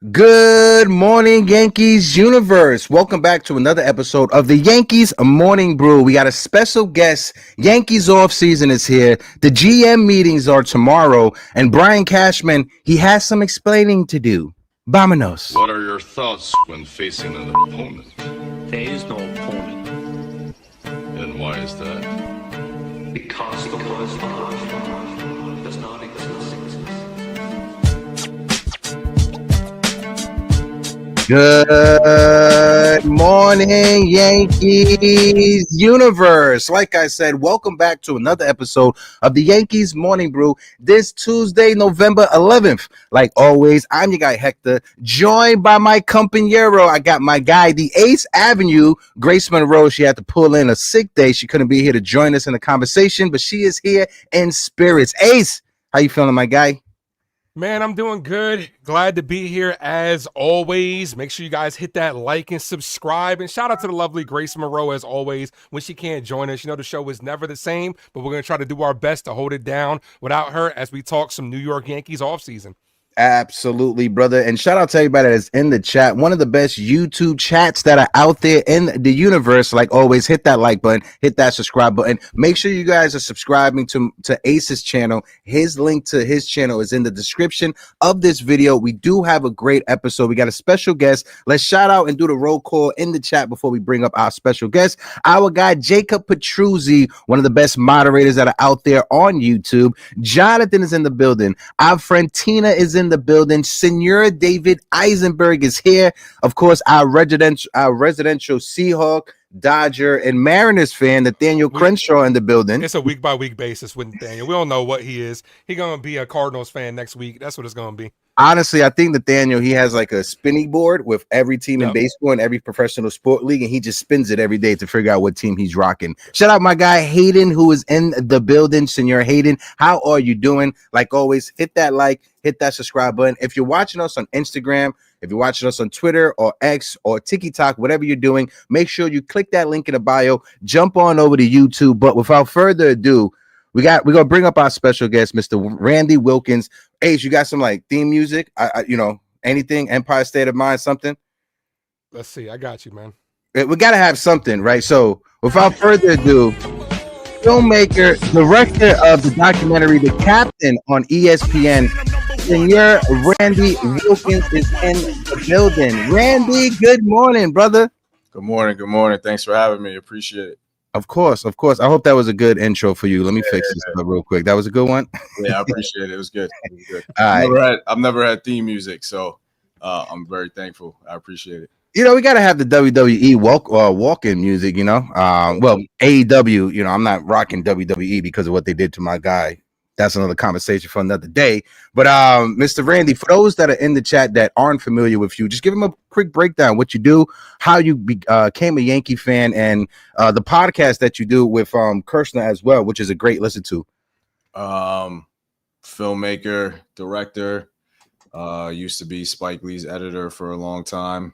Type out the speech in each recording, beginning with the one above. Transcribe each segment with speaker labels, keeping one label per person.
Speaker 1: Good morning, Yankees universe. Welcome back to another episode of the Yankees Morning Brew. We got a special guest. Yankees offseason is here. The GM meetings are tomorrow. And Brian Cashman, he has some explaining to do. Vámonos.
Speaker 2: What are your thoughts when facing an opponent?
Speaker 3: There is no opponent.
Speaker 2: And why is that?
Speaker 3: Because the word love does not exist.
Speaker 1: Good morning, Yankees universe. Like I said, welcome back to another episode of the Yankees Morning Brew this Tuesday, November 11th. Like always, I'm your guy, Hector, joined by my compañero. I got my guy, the Ace Avenue, Grace Monroe. She had to pull in a sick day. She couldn't be here to join us in the conversation, but she is here in spirits. Ace, how you feeling, my guy?
Speaker 4: Man, I'm doing good. Glad to be here as always. Make sure you guys hit that like and subscribe. And shout out to the lovely Grace Monroe as always. When she can't join us, you know the show is never the same, but we're going to try to do our best to hold it down without her as we talk some New York Yankees offseason.
Speaker 1: Absolutely, brother. And shout out to everybody that's in the chat. One of the best YouTube chats that are out there in the universe. Like always, hit that like button, hit that subscribe button. Make sure you guys are subscribing to Ace's channel. His link to his channel is in the description of this video. We do have a great episode. We got a special guest. Let's shout out and do the roll call in the chat before we bring up our special guest. Our guy, Jacob Petruzzi, one of the best moderators that are out there on YouTube. Jonathan is in the building. Our friend Tina is in the building. Senor David Eisenberg is here. Of course, our residential Seahawk, Dodger, and Mariners fan, Nathaniel Crenshaw, in the building.
Speaker 4: It's a week-by-week basis with Nathaniel. We don't know what he is. He's going to be a Cardinals fan next week. That's what it's going to be.
Speaker 1: Honestly, I think Nathaniel, he has like a spinning board with every team in baseball and every professional sport league, and he just spins it every day to figure out what team he's rocking. Shout out my guy Hayden, who is in the building. Senor Hayden, how are you doing? Like always, hit that like, hit that subscribe button. If you're watching us on Instagram, if you're watching us on Twitter or X or TikTok, whatever you're doing, make sure you click that link in the bio, jump on over to YouTube. But without further ado, we're gonna bring up our special guest, Mr. Randy Wilkins. Ace, you got some like theme music? Anything? Empire State of Mind, something?
Speaker 4: Let's see. I got you, man.
Speaker 1: We gotta have something, right? So without further ado, filmmaker, director of the documentary The Captain on ESPN, Senor Randy Wilkins is in the building. Randy, good morning, brother.
Speaker 5: Good morning. Good morning. Thanks for having me. Appreciate it.
Speaker 1: Of course. I hope that was a good intro for you. Let me fix this up real quick. That was a good one.
Speaker 5: Yeah, I appreciate it. It was good.
Speaker 1: All right.
Speaker 5: I've never had theme music, so I'm very thankful. I appreciate it.
Speaker 1: You know, we got to have the WWE walk-in music, you know. Well, AEW, you know, I'm not rocking WWE because of what they did to my guy. That's another conversation for another day. But Mr. Randy, for those that are in the chat that aren't familiar with you, just give them a quick breakdown, what you do, how you became a Yankee fan, and the podcast that you do with Kirshner as well, which is a great listen to.
Speaker 5: Filmmaker, director, used to be Spike Lee's editor for a long time.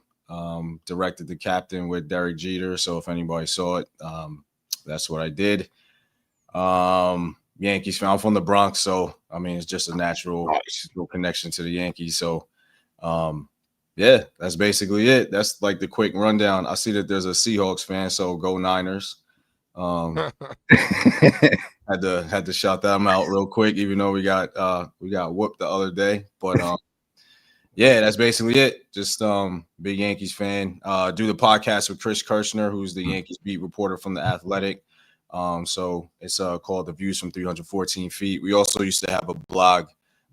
Speaker 5: Directed The Captain with Derek Jeter. So if anybody saw it, that's what I did. Yankees fan. I'm from the Bronx, so I mean it's just a natural connection to the Yankees. So yeah, that's basically it. That's like the quick rundown. I see that there's a Seahawks fan, so go Niners. Had to shout them out real quick, even though we got whooped the other day. But yeah, that's basically it. Just big Yankees fan. Do the podcast with Chris Kirshner, who's the Yankees beat reporter from The Athletic. So it's called The Views from 314 Feet. We also used to have a blog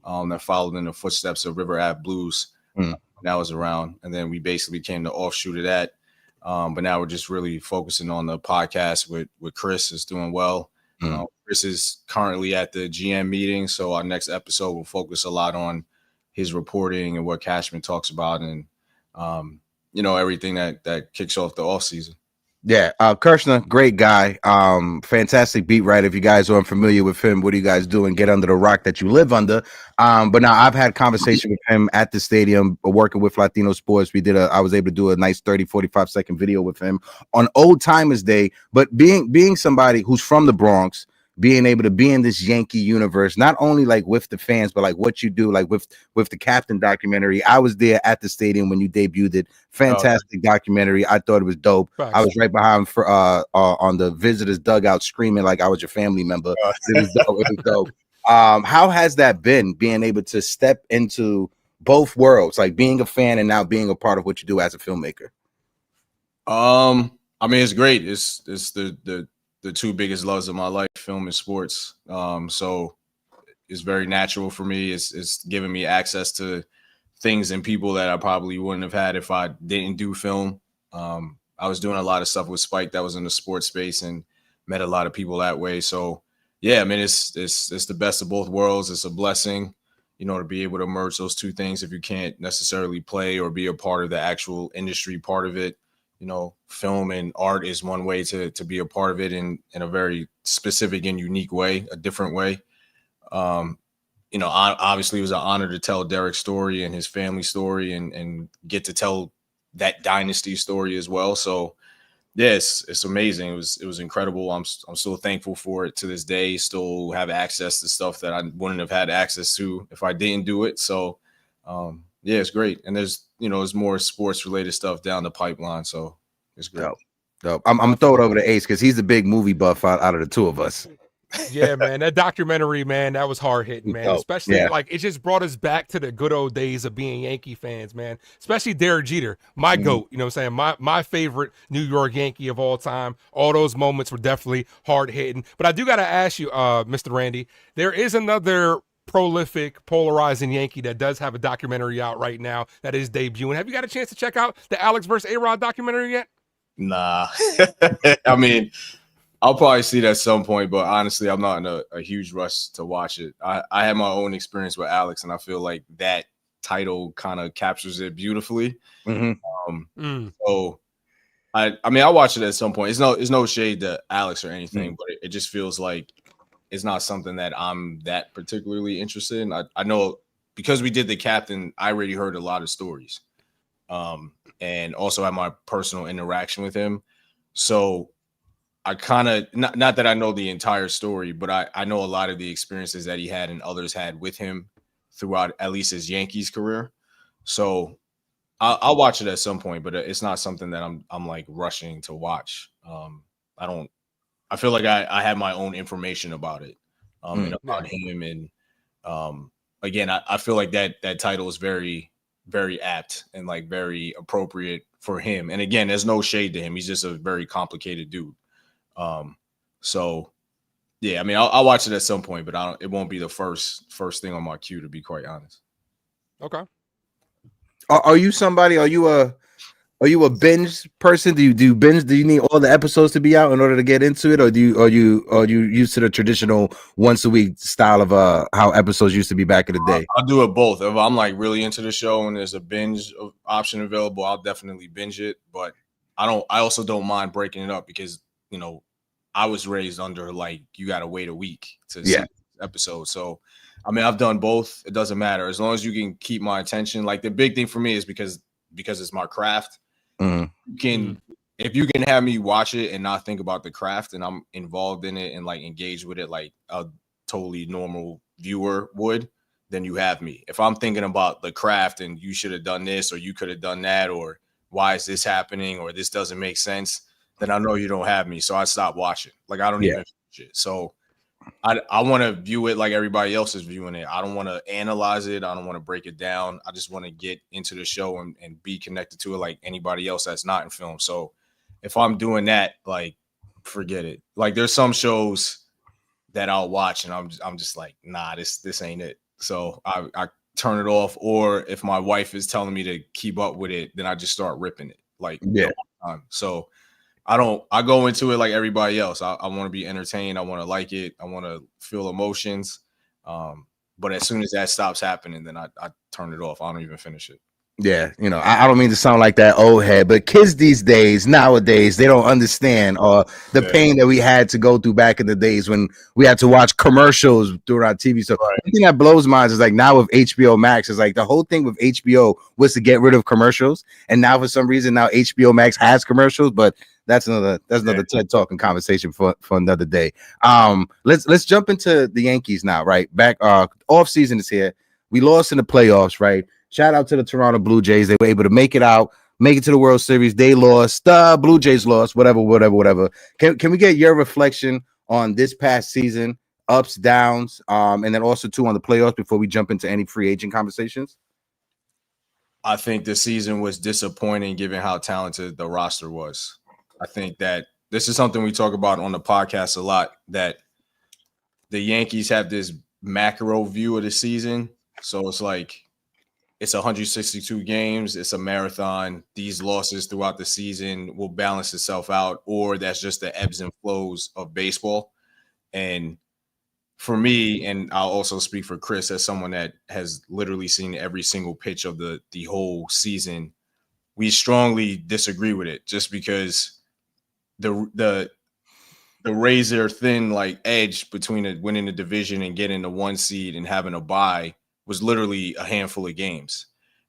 Speaker 5: that followed in the footsteps of River Ave Blues. That was around, and then we basically became the offshoot of that. But now we're just really focusing on the podcast with Chris. Is doing well. Chris is currently at the GM meeting, so our next episode will focus a lot on his reporting and what Cashman talks about, and everything that kicks off the offseason.
Speaker 1: Yeah, Kirshner, great guy, fantastic beat writer. If you guys aren't familiar with him, what are you guys doing? Get under the rock that you live under. But now I've had conversation with him at the stadium, working with Latino Sports. I was able to do a nice 30-45 second video with him on Old Timers Day. But being somebody who's from the Bronx, being able to be in this Yankee universe, not only like with the fans, but like what you do, like with the Captain documentary. I was there at the stadium when you debuted it. Fantastic documentary. I thought it was dope.
Speaker 4: Facts.
Speaker 1: I was right behind for on the visitors dugout screaming like I was your family member. It was dope. It was dope. How has that been, being able to step into both worlds, like being a fan and now being a part of what you do as a filmmaker?
Speaker 5: I mean, it's great. It's the two biggest loves of my life, film and sports. So it's very natural for me. It's giving me access to things and people that I probably wouldn't have had if I didn't do film. I was doing a lot of stuff with Spike that was in the sports space and met a lot of people that way. So yeah, I mean, it's the best of both worlds. It's a blessing, you know, to be able to merge those two things if you can't necessarily play or be a part of the actual industry part of it. You know, film and art is one way to be a part of it in a very specific and unique way, a different way. You know, obviously it was an honor to tell Derek's story and his family story and get to tell that dynasty story as well. So yes, it's amazing. It was incredible. I'm still thankful for it to this day. Still have access to stuff that I wouldn't have had access to if I didn't do it. So yeah, it's great. And there's more sports related stuff down the pipeline. So it's great.
Speaker 1: Dope. I'm gonna throw it over to Ace because he's the big movie buff out of the two of us.
Speaker 4: Yeah, man, that documentary, man, that was hard hitting, man.
Speaker 1: Dope.
Speaker 4: Especially like it just brought us back to the good old days of being Yankee fans, man. Especially Derek Jeter, my GOAT. You know what I'm saying? My favorite New York Yankee of all time. All those moments were definitely hard hitting. But I do got to ask you, Mr. Randy, there is another prolific, polarizing Yankee that does have a documentary out right now that is debuting. Have you got a chance to check out the Alex versus A-Rod documentary yet?
Speaker 5: Nah. I mean, I'll probably see it at some point, but honestly, I'm not in a huge rush to watch it. I had my own experience with Alex, and I feel like that title kind of captures it beautifully. So I mean, I'll watch it at some point. It's no shade to Alex or anything, but it just feels like it's not something that I'm that particularly interested in. I know because we did the Captain, I already heard a lot of stories, and also had my personal interaction with him. So I kind of not that I know the entire story, but I know a lot of the experiences that he had and others had with him throughout at least his Yankees career. So I'll watch it at some point, but it's not something that I'm like rushing to watch. I feel like I have my own information about it, and about him. And again, I feel like that title is very, very apt and like very appropriate for him. And again, there's no shade to him. He's just a very complicated dude. So yeah, I mean, I'll watch it at some point, but it won't be the first thing on my queue, to be quite honest.
Speaker 4: Okay.
Speaker 1: Are you somebody? Are you a binge person? Do you binge? Do you need all the episodes to be out in order to get into it, or are you used to the traditional once a week style of how episodes used to be back in the day?
Speaker 5: I'll do it both. If I'm like really into the show and there's a binge option available, I'll definitely binge it. But I also don't mind breaking it up because I was raised under like you got to wait a week to see episode. So I mean, I've done both. It doesn't matter as long as you can keep my attention. Like the big thing for me is because it's my craft. If you can have me watch it and not think about the craft and I'm involved in it and like engaged with it like a totally normal viewer would, then you have me. If I'm thinking about the craft and you should have done this or you could have done that or why is this happening or this doesn't make sense, then I know you don't have me. So I stop watching. Like I don't even finish it. So I want to view it like everybody else is viewing it. I don't want to analyze it. I don't want to break it down. I just want to get into the show and be connected to it like anybody else that's not in film. So if I'm doing that, like, forget it. Like there's some shows that I'll watch and I'm just like, nah, this ain't it. So I turn it off. Or if my wife is telling me to keep up with it, then I just start ripping it. Like, so I go into it like everybody else. I want to be entertained. I want to like it. I want to feel emotions. But as soon as that stops happening, then I turn it off. I don't even finish it.
Speaker 1: Yeah, I don't mean to sound like that old head, but kids these days, nowadays, they don't understand the
Speaker 5: Yeah.
Speaker 1: pain that we had to go through back in the days when we had to watch commercials through our TV. So
Speaker 5: Right.
Speaker 1: one thing that blows minds is like now with HBO Max, is like the whole thing with HBO was to get rid of commercials, and now for some reason now HBO Max has commercials, but that's another TED talking conversation for another day. Let's jump into the Yankees now, right? Back off season is here. We lost in the playoffs, right? Shout out to the Toronto Blue Jays. They were able to make it out, make it to the World Series. They lost. Blue Jays lost. Whatever. Can we get your reflection on this past season, ups, downs, and then also too on the playoffs before we jump into any free agent conversations?
Speaker 5: I think the season was disappointing given how talented the roster was. I think that this is something we talk about on the podcast a lot, that the Yankees have this macro view of the season. So it's like it's 162 games. It's a marathon. These losses throughout the season will balance itself out, or that's just the ebbs and flows of baseball. And for me, and I'll also speak for Chris as someone that has literally seen every single pitch of the whole season, we strongly disagree with it just because the razor thin like edge between winning the division and getting the 1 seed and having a bye was literally a handful of games.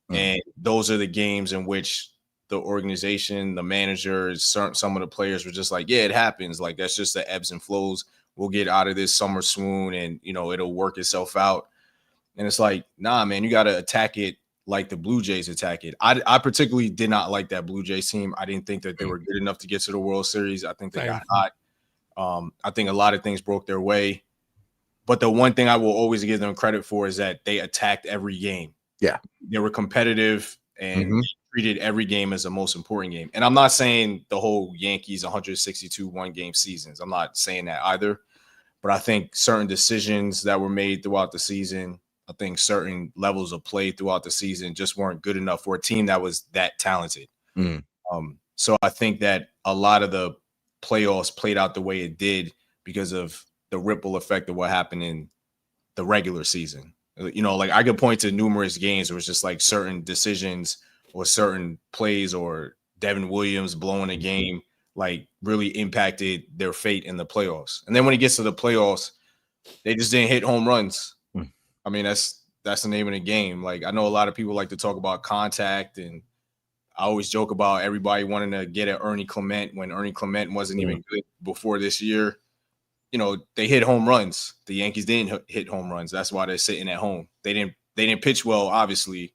Speaker 5: And those are the games in which the organization, the managers, some of the players were just like, yeah, it happens. Like, that's just the ebbs and flows. We'll get out of this summer swoon and, it'll work itself out. And it's like, nah, man, you got to attack it like the Blue Jays attack it. I particularly did not like that Blue Jays team. I didn't think that they were good enough to get to the World Series. I think they got hot. I think a lot of things broke their way. But the one thing I will always give them credit for is that they attacked every game.
Speaker 1: Yeah.
Speaker 5: They were competitive and treated every game as the most important game. And I'm not saying the whole Yankees 162 one-game seasons. I'm not saying that either. But I think certain decisions that were made throughout the season, I think certain levels of play throughout the season just weren't good enough for a team that was that talented. So I think that a lot of the playoffs played out the way it did because of the ripple effect of what happened in the regular season. Like I could point to numerous games where it's just like certain decisions or certain plays or Devin Williams blowing a game like really impacted their fate in the playoffs. And then when it gets to the playoffs, they just didn't hit home runs. I mean, that's the name of the game. Like, I know a lot of people like to talk about contact, and I always joke about everybody wanting to get at Ernie Clement when Ernie Clement wasn't even good before this year. They hit home runs. The Yankees didn't hit home runs. That's why they're sitting at home. They didn't pitch well, obviously,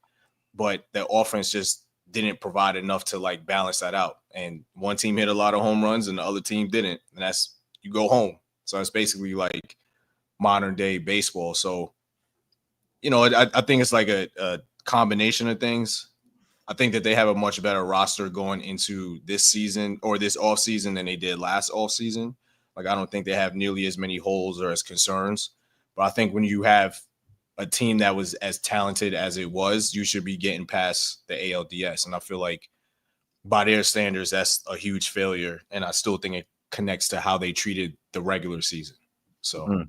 Speaker 5: but the offense just didn't provide enough to like balance that out. And one team hit a lot of home runs and the other team didn't. And that's, you go home. So it's basically like modern day baseball. So, I think it's like a combination of things. I think that they have a much better roster going into this season or this offseason than they did last offseason. Like, I don't think they have nearly as many holes or as concerns. But I think when you have a team that was as talented as it was, you should be getting past the ALDS. And I feel like by their standards, that's a huge failure. And I still think it connects to how they treated the regular season. So,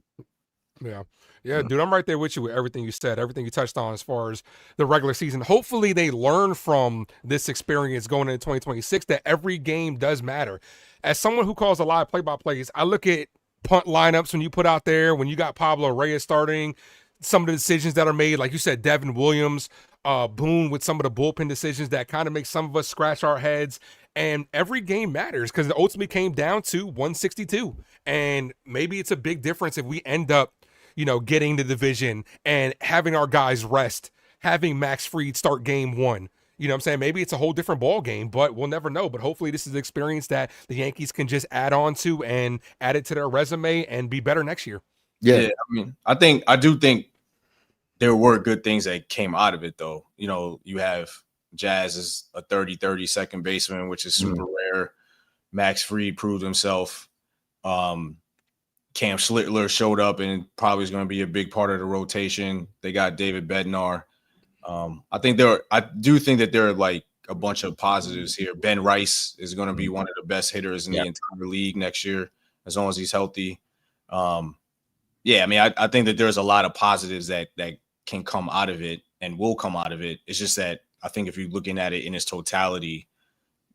Speaker 4: Yeah, dude, I'm right there with you with everything you said, everything you touched on as far as the regular season. Hopefully they learn from this experience going into 2026 that every game does matter. As someone who calls a lot of play-by-plays, I look at punt lineups when you put out there, when you got Pablo Reyes starting, some of the decisions that are made, like you said, Devin Williams, Boone with some of the bullpen decisions that kind of make some of us scratch our heads. And every game matters because it ultimately came down to 162. And maybe it's a big difference if we end up getting the division and having our guys rest, having Max Fried start game one. You know what I'm saying? Maybe it's a whole different ball game, but we'll never know. But hopefully this is an experience that the Yankees can just add on to and add it to their resume and be better next year.
Speaker 5: Yeah. I mean, I do think there were good things that came out of it, though. You have Jazz as a 30-30 second baseman, which is super rare. Max Fried proved himself. Cam Schlittler showed up and probably is going to be a big part of the rotation. They got David Bednar. I do think that there are like a bunch of positives here. Ben Rice is going to be one of the best hitters in the entire league next year, as long as he's healthy. I mean, I think that there's a lot of positives that can come out of it and will come out of it. It's just that I think if you're looking at it in its totality,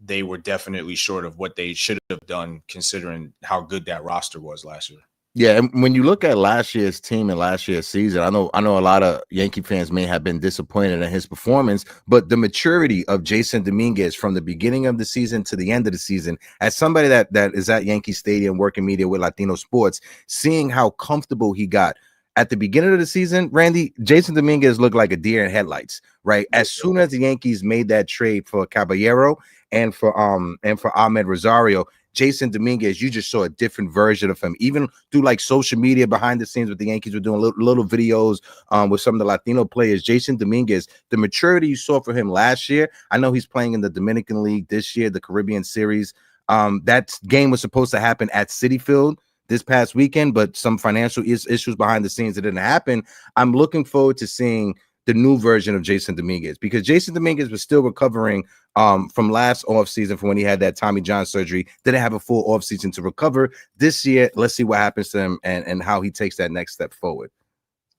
Speaker 5: they were definitely short of what they should have done, considering how good that roster was last year.
Speaker 1: Yeah, and when you look at last year's team and last year's season, I know a lot of Yankee fans may have been disappointed in his performance, but the maturity of Jason Dominguez from the beginning of the season to the end of the season, as somebody that is at Yankee Stadium working media with Latino sports, seeing how comfortable he got at the beginning of the season, Randy, Jason Dominguez looked like a deer in headlights, right? As soon as the Yankees made that trade for Caballero and for Ahmed Rosario, Jason Dominguez, you just saw a different version of him, even through like social media behind the scenes with the Yankees were doing little videos with some of the Latino players. Jason Dominguez, the maturity you saw for him last year, I know he's playing in the Dominican League this year, the Caribbean Series. That game was supposed to happen at Citi Field this past weekend, but some financial issues behind the scenes that didn't happen. I'm looking forward to seeing the new version of Jason Dominguez, because Jason Dominguez was still recovering from last offseason from when he had that Tommy John surgery. Didn't have a full offseason to recover. This year, let's see what happens to him and how he takes that next step forward.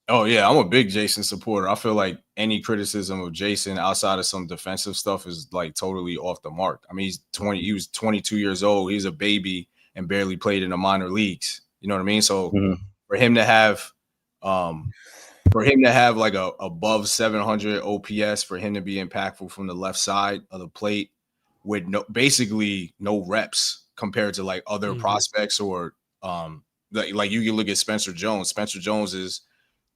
Speaker 5: Oh, yeah, I'm a big Jason supporter. I feel like any criticism of Jason outside of some defensive stuff is like totally off the mark. I mean, he was 22 years old. He's a baby and barely played in the minor leagues. You know what I mean? So for him to have like a above 700 OPS, for him to be impactful from the left side of the plate with basically no reps compared to like other prospects, or like you can look at Spencer Jones. Spencer Jones is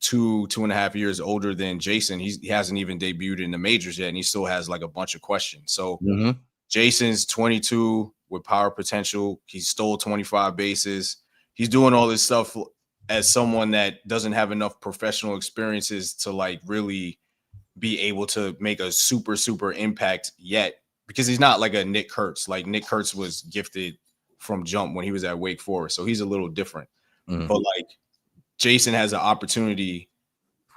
Speaker 5: 2.5 years older than Jason. He hasn't even debuted in the majors yet, and he still has like a bunch of questions. So Jason's 22 with power potential. He stole 25 bases. He's doing all this stuff as someone that doesn't have enough professional experiences to like really be able to make a super impact yet, because he's not like a Nick Kurtz. Like Nick Kurtz was gifted from jump when he was at Wake Forest. So he's a little different. But like Jason has an opportunity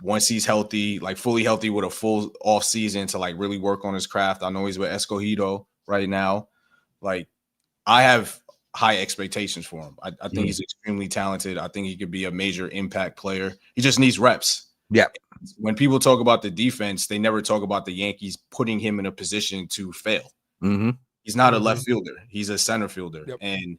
Speaker 5: once he's healthy, like fully healthy with a full off season, to like really work on his craft. I know he's with Escogido right now. Like I have high expectations for him. I think he's extremely talented. I think he could be a major impact player. He just needs reps.
Speaker 1: Yeah.
Speaker 5: When people talk about the defense, they never talk about the Yankees putting him in a position to fail. He's not a left fielder. He's a center fielder. And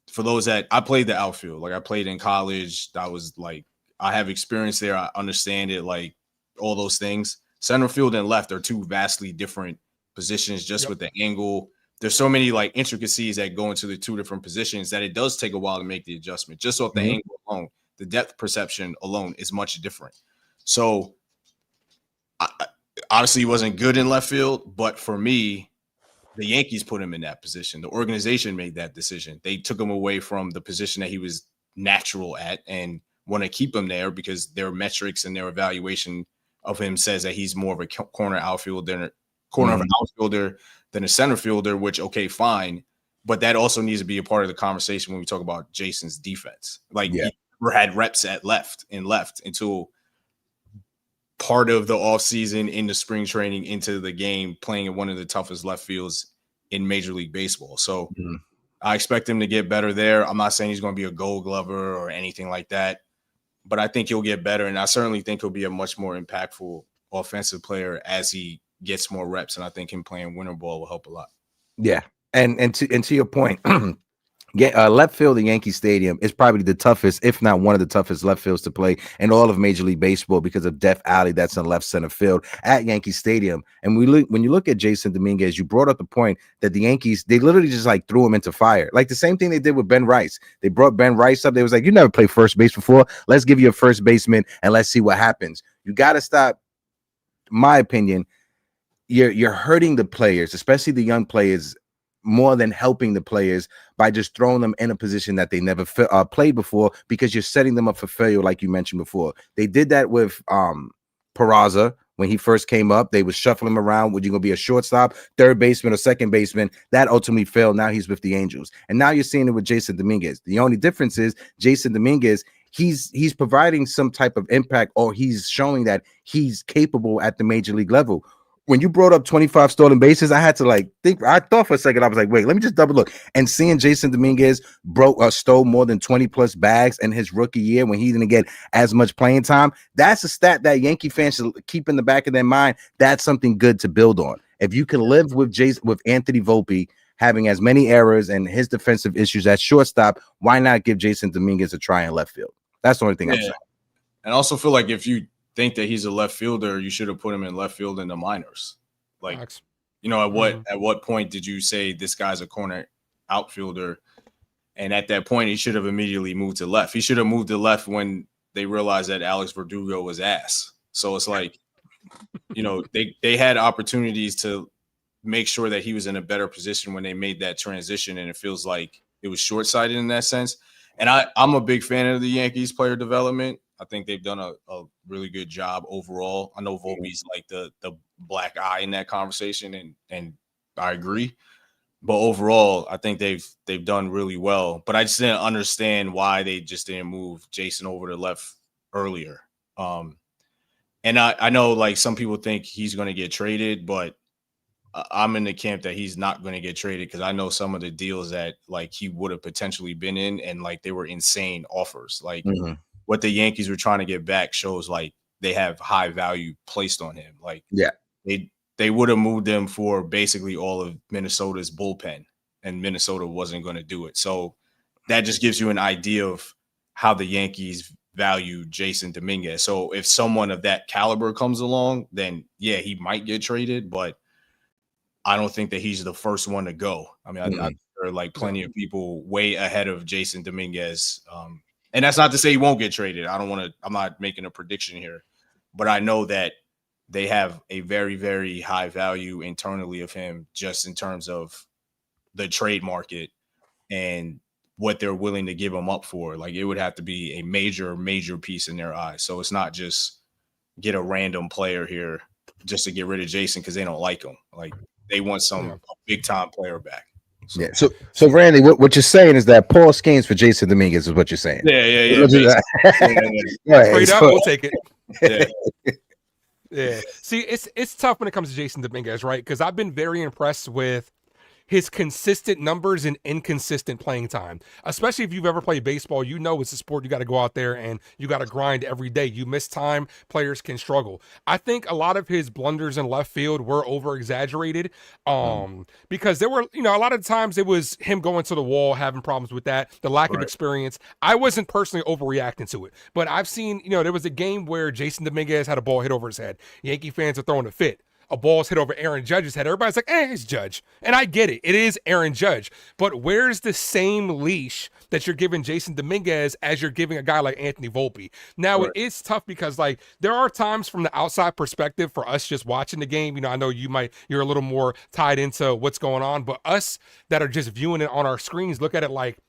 Speaker 5: for those that I played the outfield, like I played in college, that was like, I have experience there. I understand it, like all those things. Center field and left are two vastly different positions, just with the angle. There's so many like intricacies that go into the two different positions that it does take a while to make the adjustment. Just off the angle alone, the depth perception alone is much different. So honestly, he wasn't good in left field, but for me, the Yankees put him in that position. The organization made that decision. They took him away from the position that he was natural at and want to keep him there because their metrics and their evaluation of him says that he's more of a corner outfielder than of an outfielder than a center fielder, which, okay, fine. But that also needs to be a part of the conversation when we talk about Jason's defense. Like he never had reps at left until part of the offseason, in the spring training, into the game, playing in one of the toughest left fields in Major League Baseball. So I expect him to get better there. I'm not saying he's going to be a Gold Glover or anything like that, but I think he'll get better. And I certainly think he'll be a much more impactful offensive player as he gets more reps. And I think him playing winter ball will help a lot.
Speaker 1: Yeah. And to your point, left field at Yankee Stadium is probably the toughest, if not one of the toughest left fields to play in all of Major League Baseball because of Death Alley that's in left center field at Yankee Stadium. And when you look at Jason Dominguez, you brought up the point that the Yankees, they literally just like threw him into fire. Like the same thing they did with Ben Rice. They brought Ben Rice up. They was like, you never played first base before. Let's give you a first baseman and let's see what happens. You got to stop, my opinion, you're hurting the players, especially the young players, more than helping the players by just throwing them in a position that they never played before, because you're setting them up for failure, like you mentioned before. They did that with Peraza when he first came up. They would shuffle him around. Would you going to be a shortstop, third baseman, or second baseman? That ultimately failed. Now he's with the Angels. And now you're seeing it with Jason Dominguez. The only difference is Jason Dominguez, he's providing some type of impact, or he's showing that he's capable at the major league level. when you brought up 25 stolen bases, I had to like think. I thought for a second, I was like, wait, let me just double look. And seeing Jason Dominguez stole more than 20 plus bags in his rookie year when he didn't get as much playing time, that's a stat that Yankee fans should keep in the back of their mind. That's something good to build on. If you can live with Anthony Volpe having as many errors and his defensive issues at shortstop, why not give Jason Dominguez a try in left field? That's the only thing I'm saying.
Speaker 5: And I also feel like if you think that he's a left fielder, you should have put him in left field in the minors. Like, you know, at what point did you say this guy's a corner outfielder? And at that point, he should have immediately moved to left. He should have moved to left when they realized that Alex Verdugo was ass. So it's like, you know, they had opportunities to make sure that he was in a better position when they made that transition. And it feels like it was short-sighted in that sense. And I'm a big fan of the Yankees player development. I think they've done a really good job overall. I know Volpe's like the black eye in that conversation, and I agree. But overall, I think they've done really well. But I just didn't understand why they just didn't move Jason over to left earlier. And I know like some people think he's going to get traded, but I'm in the camp that he's not going to get traded because I know some of the deals that like he would have potentially been in, and like they were insane offers. Like what the Yankees were trying to get back shows like they have high value placed on him. Like they would have moved him for basically all of Minnesota's bullpen, and Minnesota wasn't going to do it. So that just gives you an idea of how the Yankees value Jason Dominguez. So if someone of that caliber comes along, then yeah, he might get traded, but I don't think that he's the first one to go. I mean, there are like plenty of people way ahead of Jason Dominguez. And that's not to say he won't get traded. I'm not making a prediction here, but I know that they have a very, very high value internally of him just in terms of the trade market and what they're willing to give him up for. Like it would have to be a major, major piece in their eyes. So it's not just get a random player here just to get rid of Jason because they don't like him. Like they want some big time player back. So.
Speaker 1: Yeah. So Randy, what you're saying is that Paul Skeens for Jason Dominguez is what you're saying.
Speaker 5: Yeah.
Speaker 4: Straight up, we'll take it. Yeah. See, it's tough when it comes to Jason Dominguez, right? Because I've been very impressed with his consistent numbers and inconsistent playing time. Especially if you've ever played baseball, you know it's a sport you got to go out there and you got to grind every day. You miss time, players can struggle. I think a lot of his blunders in left field were over-exaggerated because there were, a lot of times it was him going to the wall, having problems with that, the lack of experience. I wasn't personally overreacting to it, but I've seen, there was a game where Jason Dominguez had a ball hit over his head. Yankee fans are throwing a fit. A ball's hit over Aaron Judge's head. Everybody's like, it's Judge. And I get it. It is Aaron Judge. But where's the same leash that you're giving Jason Dominguez as you're giving a guy like Anthony Volpe? Now, it is tough because, there are times from the outside perspective for us just watching the game. I know you're a little more tied into what's going on. But us that are just viewing it on our screens look at it like,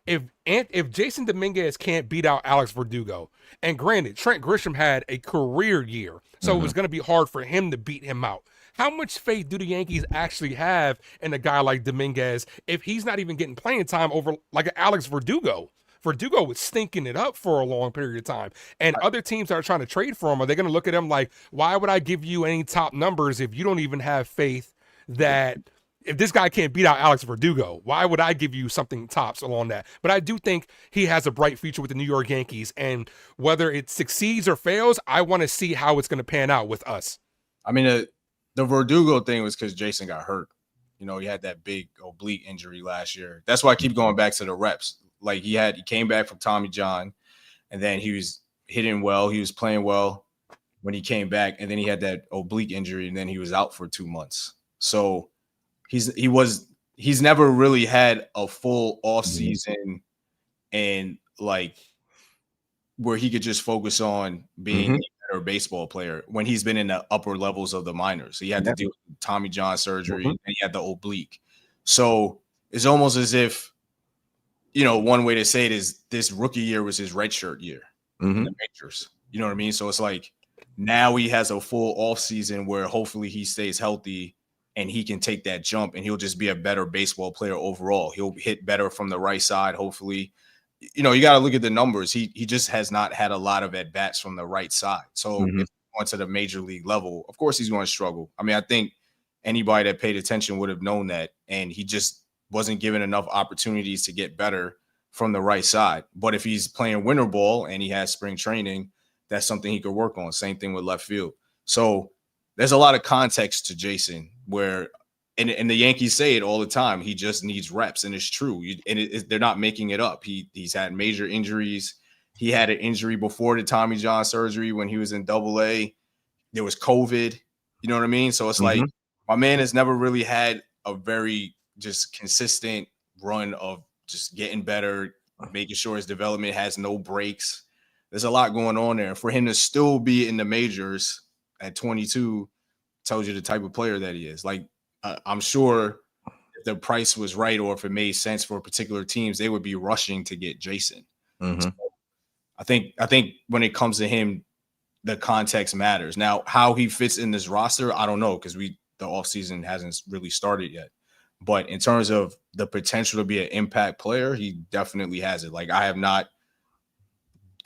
Speaker 4: if Jason Dominguez can't beat out Alex Verdugo, and granted, Trent Grisham had a career year, so it was going to be hard for him to beat him out. How much faith do the Yankees actually have in a guy like Dominguez if he's not even getting playing time over like Alex Verdugo? Verdugo was stinking it up for a long period of time. And other teams that are trying to trade for him, are they going to look at him like, why would I give you any top numbers if you don't even have faith that – if this guy can't beat out Alex Verdugo, why would I give you something tops along that? But I do think he has a bright future with the New York Yankees. And whether it succeeds or fails, I want to see how it's going to pan out with us.
Speaker 5: I mean, the Verdugo thing was because Jason got hurt. He had that big oblique injury last year. That's why I keep going back to the reps. Like he came back from Tommy John, and then he was hitting well. He was playing well when he came back, and then he had that oblique injury, and then he was out for 2 months. So he's never really had a full off season and like where he could just focus on being a better baseball player when he's been in the upper levels of the minors. He had to deal with Tommy John surgery and he had the oblique. So it's almost as if, one way to say it is this rookie year was his redshirt year in the majors. You know what I mean? So it's like now he has a full off season where hopefully he stays healthy and he can take that jump and he'll just be a better baseball player overall. He'll hit better from the right side, hopefully. You got to look at the numbers. He just has not had a lot of at-bats from the right side. So if he going to the major league level, of course he's going to struggle. I mean, I think anybody that paid attention would have known that, and he just wasn't given enough opportunities to get better from the right side. But if he's playing winter ball and he has spring training, that's something he could work on. Same thing with left field. So there's a lot of context to Jason where, and the Yankees say it all the time, he just needs reps, and it's true. They're not making it up. He's had major injuries. He had an injury before the Tommy John surgery when he was in Double-A. There was COVID. You know what I mean? So it's like my man has never really had a very just consistent run of just getting better, making sure his development has no breaks. There's a lot going on there. For him to still be in the majors at 22 tells you the type of player that he is. Like, I'm sure if the price was right or if it made sense for particular teams, they would be rushing to get Jason. So I think when it comes to him, the context matters. Now, how he fits in this roster, I don't know, because the offseason hasn't really started yet. But in terms of the potential to be an impact player, he definitely has it. Like, I have not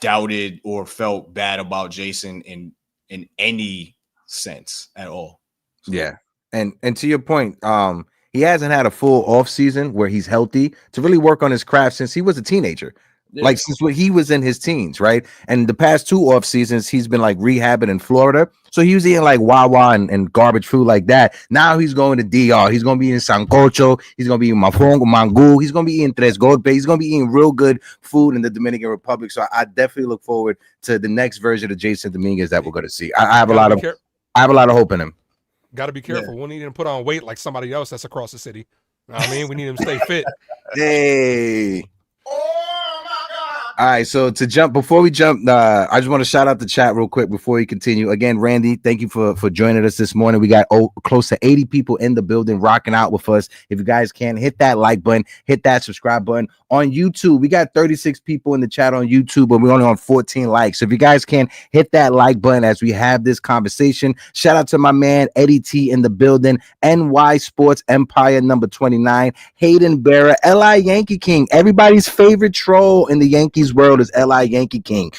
Speaker 5: doubted or felt bad about Jason in any sense at all. So.
Speaker 1: Yeah. And to your point, he hasn't had a full off season where he's healthy to really work on his craft since he was a teenager. Yeah. Like since when he was in his teens, right? And the past 2 off seasons, he's been like rehabbing in Florida. So he was eating like Wawa and garbage food like that. Now he's going to DR. He's going to be in Sancocho. He's going to be eating Mafongo, Mangu. He's going to be eating Tres Golpe. He's going to be eating real good food in the Dominican Republic. So I definitely look forward to the next version of Jason Dominguez that we're going to see. I have a lot of hope in him.
Speaker 4: Got to be careful. We need him to put on weight like somebody else that's across the city. You know what I mean? We need him to stay fit.
Speaker 1: Hey. All right, so before we jump, I just want to shout out the chat real quick before we continue. Again, Randy, thank you for joining us this morning. We got close to 80 people in the building rocking out with us. If you guys can, hit that like button, hit that subscribe button. On YouTube, we got 36 people in the chat on YouTube, but we're only on 14 likes. So if you guys can, hit that like button as we have this conversation. Shout out to my man, Eddie T in the building, NY Sports Empire number 29, Hayden Barra, LI Yankee King, everybody's favorite troll in the Yankees world is LI Yankee King.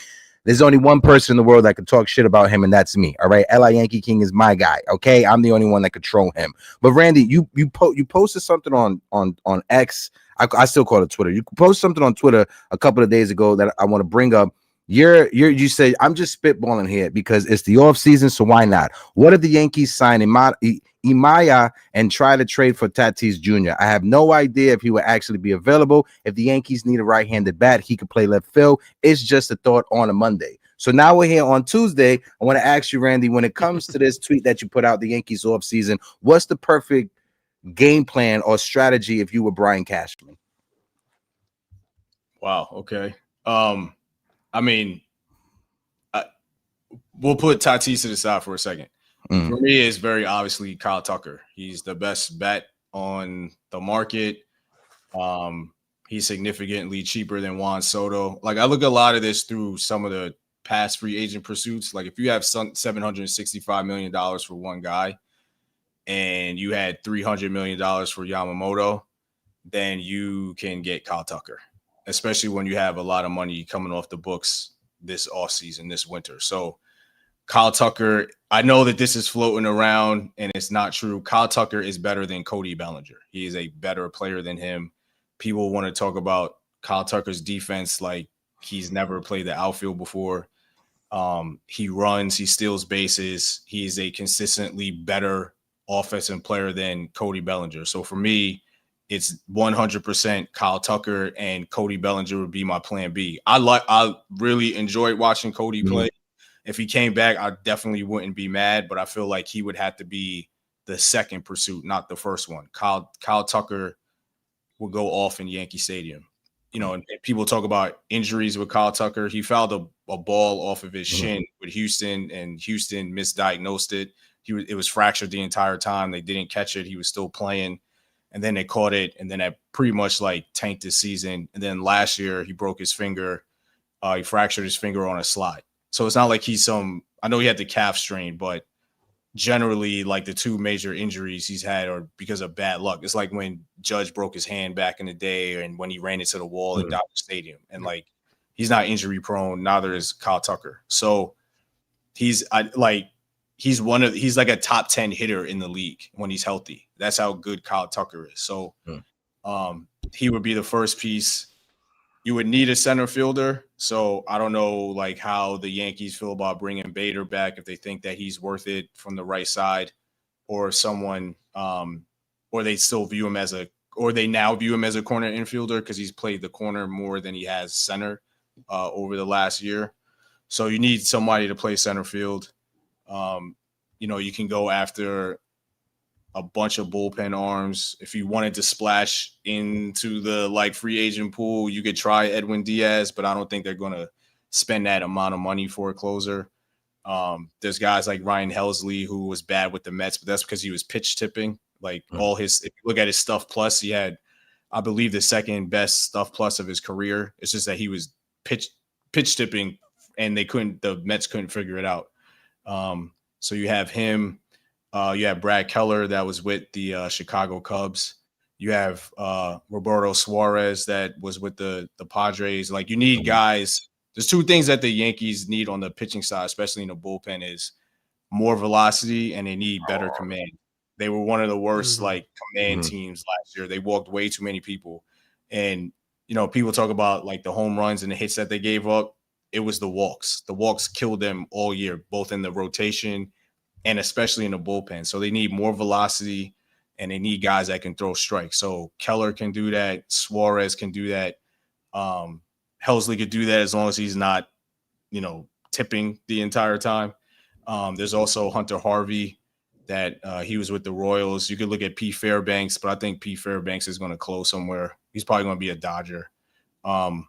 Speaker 1: There's only one person in the world that can talk shit about him, and that's me. All right, LI Yankee King is my guy. Okay, I'm the only one that could troll him. But Randy, you posted something on X. I still call it Twitter. You posted something on Twitter a couple of days ago that I want to bring up. You say I'm just spitballing here because it's the off season, so why not? What if the Yankees sign Imai and try to trade for Tatis Jr.? I have no idea if he would actually be available. If the Yankees need a right-handed bat, he could play left field. It's just a thought on a Monday. So now we're here on Tuesday. I want to ask you, Randy, when it comes to this tweet that you put out, the Yankees off season, what's the perfect game plan or strategy if you were Brian Cashman?
Speaker 5: Wow. Okay. I mean, we'll put Tatis to the side for a second. For me, it's very obviously Kyle Tucker. He's the best bet on the market. He's significantly cheaper than Juan Soto. Like, I look at a lot of this through some of the past free agent pursuits. Like, if you have $765 million for one guy and you had $300 million for Yamamoto, then you can get Kyle Tucker, especially when you have a lot of money coming off the books this offseason, this winter. So Kyle Tucker, I know that this is floating around and it's not true. Kyle Tucker is better than Cody Bellinger. He is a better player than him. People want to talk about Kyle Tucker's defense like he's never played the outfield before. He runs, he steals bases. He is a consistently better offensive player than Cody Bellinger. So for me, it's 100% Kyle Tucker, and Cody Bellinger would be my plan B. I really enjoyed watching Cody play. If he came back, I definitely wouldn't be mad, but I feel like he would have to be the second pursuit, not the first one. Kyle Tucker will go off in Yankee Stadium. You know, and people talk about injuries with Kyle Tucker. He fouled a ball off of his shin with Houston, and Houston misdiagnosed it. It was fractured the entire time. They didn't catch it. He was still playing. And then they caught it, and then that pretty much like tanked his season. And then last year he broke his finger. He fractured his finger on a slide. So it's not like he's I know he had the calf strain, but generally like the two major injuries he's had are because of bad luck. It's like when Judge broke his hand back in the day and when he ran into the wall at Dodger Stadium. And like, he's not injury prone, neither is Kyle Tucker. So he's like a top 10 hitter in the league when he's healthy. That's how good Kyle Tucker is. So he would be the first piece. You would need a center fielder. So I don't know like how the Yankees feel about bringing Bader back, if they think that he's worth it from the right side, or someone or they still view him as they now view him as a corner infielder because he's played the corner more than he has center over the last year. So you need somebody to play center field. You can go after a bunch of bullpen arms. If you wanted to splash into the like free agent pool, you could try Edwin Diaz, but I don't think they're going to spend that amount of money for a closer. There's guys like Ryan Helsley who was bad with the Mets, but that's because he was pitch tipping. Like if you look at his stuff plus, he had, I believe, the second best stuff plus of his career. It's just that he was pitch tipping and the Mets couldn't figure it out. So you have him. You have Brad Keller that was with the Chicago Cubs. You have Roberto Suarez that was with the Padres. Like you need guys. There's two things that the Yankees need on the pitching side, especially in the bullpen, is more velocity and they need better command. They were one of the worst like command teams last year. They walked way too many people. And, people talk about like the home runs and the hits that they gave up. It was the walks. The walks killed them all year, both in the rotation and especially in the bullpen. So they need more velocity and they need guys that can throw strikes. So Keller can do that. Suarez can do that. Helsley could do that as long as he's not, tipping the entire time. There's also Hunter Harvey that he was with the Royals. You could look at P. Fairbanks, but I think P. Fairbanks is going to close somewhere. He's probably going to be a Dodger. And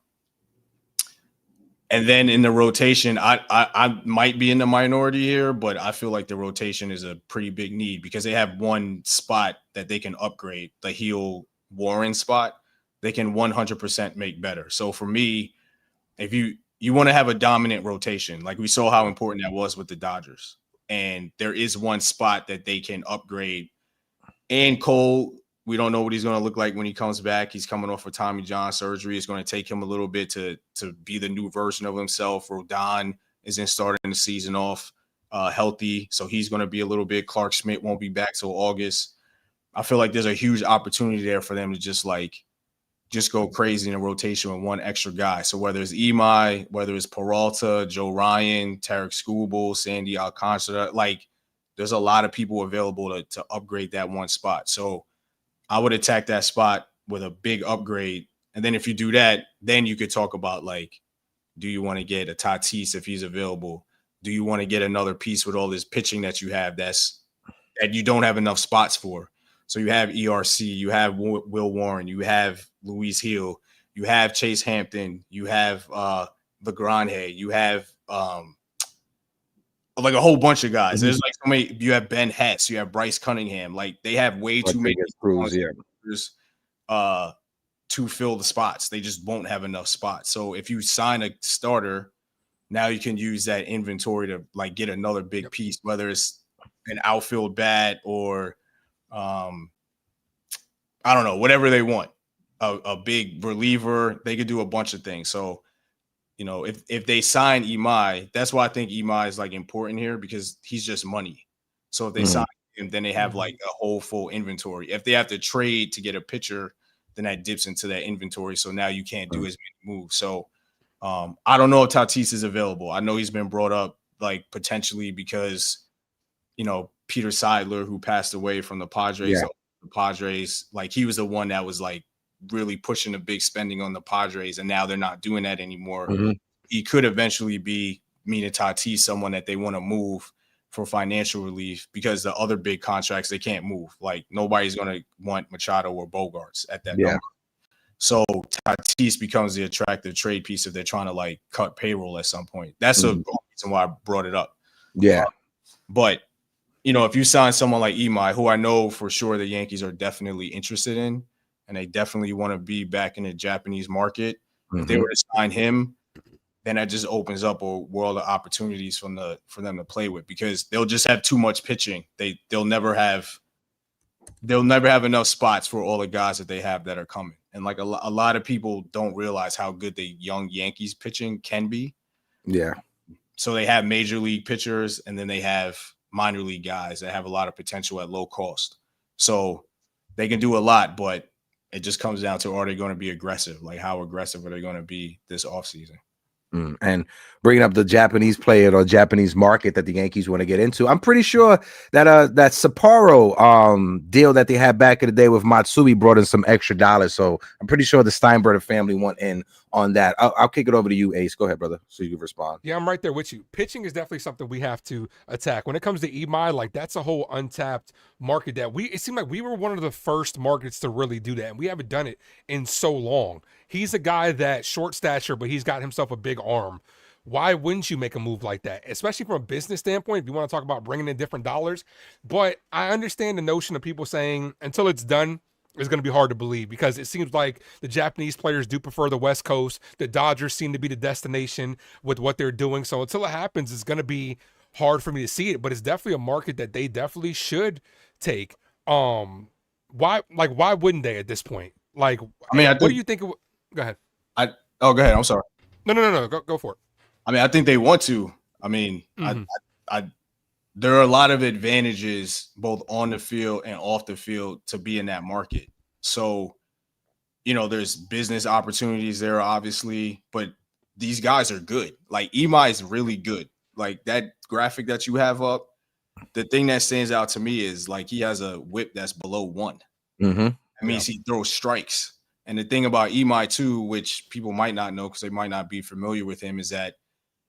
Speaker 5: then in the rotation, I might be in the minority here, but I feel like the rotation is a pretty big need because they have one spot that they can upgrade, the heel Warren spot. They can 100% make better. So for me, if you want to have a dominant rotation, like we saw how important that was with the Dodgers, and there is one spot that they can upgrade. And Cole, we don't know what he's going to look like when he comes back. He's coming off of Tommy John surgery. It's going to take him a little bit to be the new version of himself. Rodon isn't starting the season off healthy, so he's going to be a little bit. Clark Schmidt won't be back till August. I feel like there's a huge opportunity there for them to just go crazy in a rotation with one extra guy. So whether it's Imai, whether it's Peralta, Joe Ryan, Tarek Skubal, Sandy Alcantara, like there's a lot of people available to upgrade that one spot. So I would attack that spot with a big upgrade. And then if you do that, then you could talk about like, do you want to get a Tatis if he's available? Do you want to get another piece with all this pitching that you have that you don't have enough spots for? So you have ERC, you have Will Warren, you have Luis Hill, you have Chase Hampton, you have Legrande, you have like a whole bunch of guys. There's like so many. You have Ben Hetz, you have Bryce Cunningham. Like they have way too many to fill the spots. They just won't have enough spots. So if you sign a starter, now you can use that inventory to like get another big piece, whether it's an outfield bat or I don't know, whatever they want. A big reliever, they could do a bunch of things. So if they sign Imai, that's why I think Imai is like important here because he's just money. So if they sign him, then they have like a whole full inventory. If they have to trade to get a pitcher, then that dips into that inventory. So now you can't do as many moves. So I don't know if Tatis is available. I know he's been brought up like potentially because, Peter Seidler, who passed away from the Padres, like he was the one that was like really pushing the big spending on the Padres, and now they're not doing that anymore. He could eventually be Mina Tatis, someone that they want to move for financial relief because the other big contracts they can't move. Like nobody's going to want Machado or Bogarts at that number. So Tatis becomes the attractive trade piece if they're trying to like cut payroll at some point. That's the reason why I brought it up. But if you sign someone like Imai, who I know for sure the Yankees are definitely interested in, and they definitely want to be back in the Japanese market. If they were to sign him, then that just opens up a world of opportunities for them to play with because they'll just have too much pitching. They'll never have enough spots for all the guys that they have that are coming. And like a lot of people don't realize how good the young Yankees pitching can be. So they have major league pitchers, and then they have minor league guys that have a lot of potential at low cost. So they can do a lot, but it just comes down to, are they going to be aggressive? Like, how aggressive are they going to be this offseason?
Speaker 1: And bringing up the Japanese player or Japanese market that the Yankees want to get into, I'm pretty sure that that Sapporo deal that they had back in the day with Matsui brought in some extra dollars. So I'm pretty sure the Steinbrenner family went in on that. I'll kick it over to you, Ace. Go ahead, brother, so you can respond.
Speaker 4: Yeah, I'm right there with you. Pitching is definitely something we have to attack. When it comes to Imai, like that's a whole untapped market that it seemed like we were one of the first markets to really do that. And we haven't done it in so long. He's a guy that short stature, but he's got himself a big arm. Why wouldn't you make a move like that? Especially from a business standpoint, if you want to talk about bringing in different dollars. But I understand the notion of people saying until it's done, it's going to be hard to believe because it seems like the Japanese players do prefer the West Coast. The Dodgers seem to be the destination with what they're doing. So until it happens, it's going to be hard for me to see it, but it's definitely a market that they definitely should take. Why wouldn't they at this point? Like,
Speaker 5: I mean,
Speaker 4: what do you think? Go ahead.
Speaker 5: Go ahead. I'm sorry.
Speaker 4: No. Go for it.
Speaker 5: I mean, I think they want to. I mean, there are a lot of advantages both on the field and off the field to be in that market. So, there's business opportunities there, obviously, but these guys are good. Like, Imai is really good. Like, that graphic that you have up, the thing that stands out to me is, like, he has a whip that's below 1.
Speaker 1: Mm-hmm.
Speaker 5: That means he throws strikes. And the thing about Imai, too, which people might not know because they might not be familiar with him, is that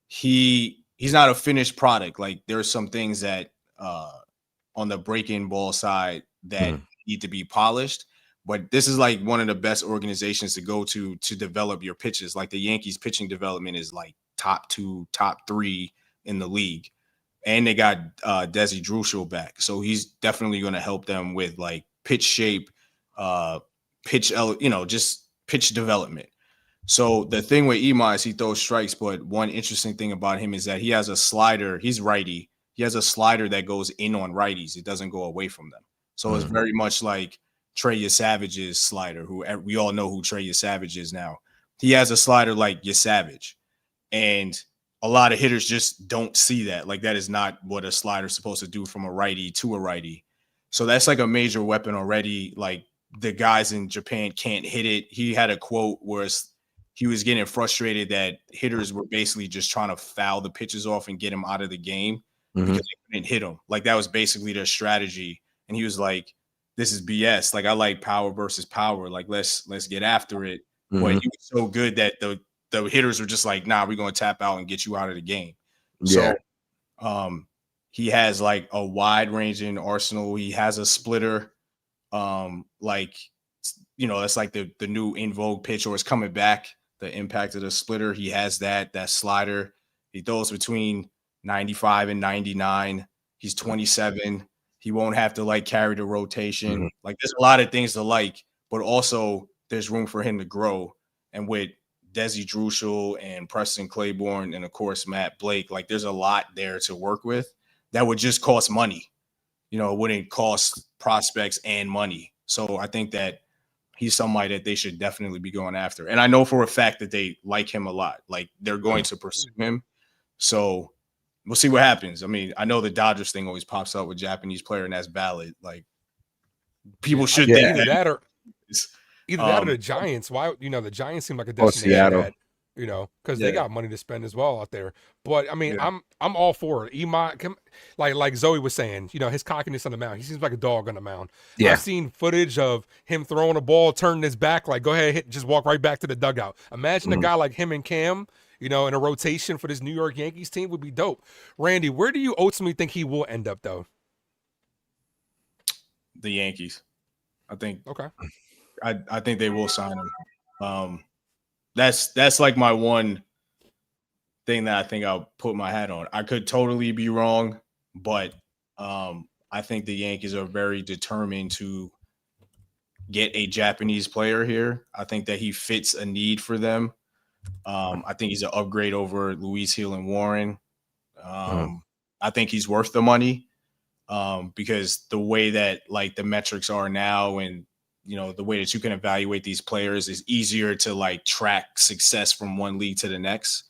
Speaker 5: he's not a finished product. Like, there's some things that on the break-in ball side that need to be polished. But this is like one of the best organizations to go to develop your pitches. Like the Yankees pitching development is like top 2, top 3 in the league. And they got Desi Drusel back. So he's definitely going to help them with like pitch shape, just pitch development. So the thing with Imai is he throws strikes, but one interesting thing about him is that he has a slider. He's righty. He has a slider that goes in on righties. It doesn't go away from them. So it's very much like Trey Yesavage's slider, who we all know who Trey Yesavage is now. He has a slider like Yesavage. And a lot of hitters just don't see that. Like, that is not what a slider is supposed to do from a righty to a righty. So that's like a major weapon already. Like, the guys in Japan can't hit it. He had a quote where he was getting frustrated that hitters were basically just trying to foul the pitches off and get him out of the game because they couldn't hit him. Like, that was basically their strategy. And he was like, this is BS. Like, I like power versus power. Like, let's get after it. But he was so good that the hitters were just like, nah, we're going to tap out and get you out of the game.
Speaker 1: Yeah.
Speaker 5: So he has like a wide ranging arsenal. He has a splitter. That's like the new in vogue pitch, or it's coming back. The impact of the splitter. He has that slider. He throws between 95 and 99. He's 27. He won't have to like carry the rotation. Like, there's a lot of things to like, but also there's room for him to grow. And with Desi Drusel and Preston Claiborne and of course Matt Blake, like, there's a lot there to work with that would just cost money. It wouldn't cost prospects and money. So I think that he's somebody that they should definitely be going after. And I know for a fact that they like him a lot. Like, they're going to pursue him. So we'll see what happens. I mean, I know the Dodgers thing always pops up with Japanese player, and that's valid. Like, people should think
Speaker 4: either that or
Speaker 5: that
Speaker 4: the Giants. Why, the Giants seem like a destination that, because they got money to spend as well out there. But I mean, I'm all for it. Imai, like Zoe was saying, his cockiness on the mound. He seems like a dog on the mound.
Speaker 1: Yeah.
Speaker 4: I've seen footage of him throwing a ball, turning his back, like, go ahead, just walk right back to the dugout. Imagine a guy like him and Cam, in a rotation for this New York Yankees team would be dope. Randy, where do you ultimately think he will end up, though?
Speaker 5: The Yankees. I think.
Speaker 4: Okay.
Speaker 5: I think they will sign him. That's like my one thing that I think I'll put my hat on. I could totally be wrong, but I think the Yankees are very determined to get a Japanese player here. I think that he fits a need for them. I think he's an upgrade over Luis Hill and Warren. I think he's worth the money because the way that like the metrics are now and the way that you can evaluate these players is easier to like track success from one league to the next.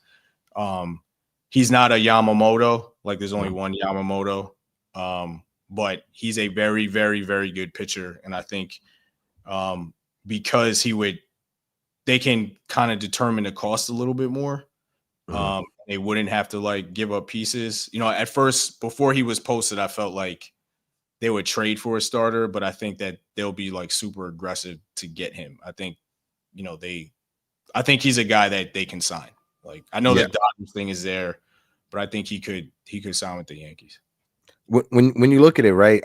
Speaker 5: he's not a Yamamoto. Like there's only one Yamamoto. But he's a very, very, very good pitcher. And I think because they can kind of determine the cost a little bit more. They wouldn't have to like give up pieces. You know, at first, before he was posted, I felt like they would trade for a starter, but I think that they'll be like super aggressive to get him. I think, you know, I think he's a guy that they can sign. Like I know the Dodgers thing is there, but I think he could sign with the Yankees.
Speaker 1: When you look at it, right?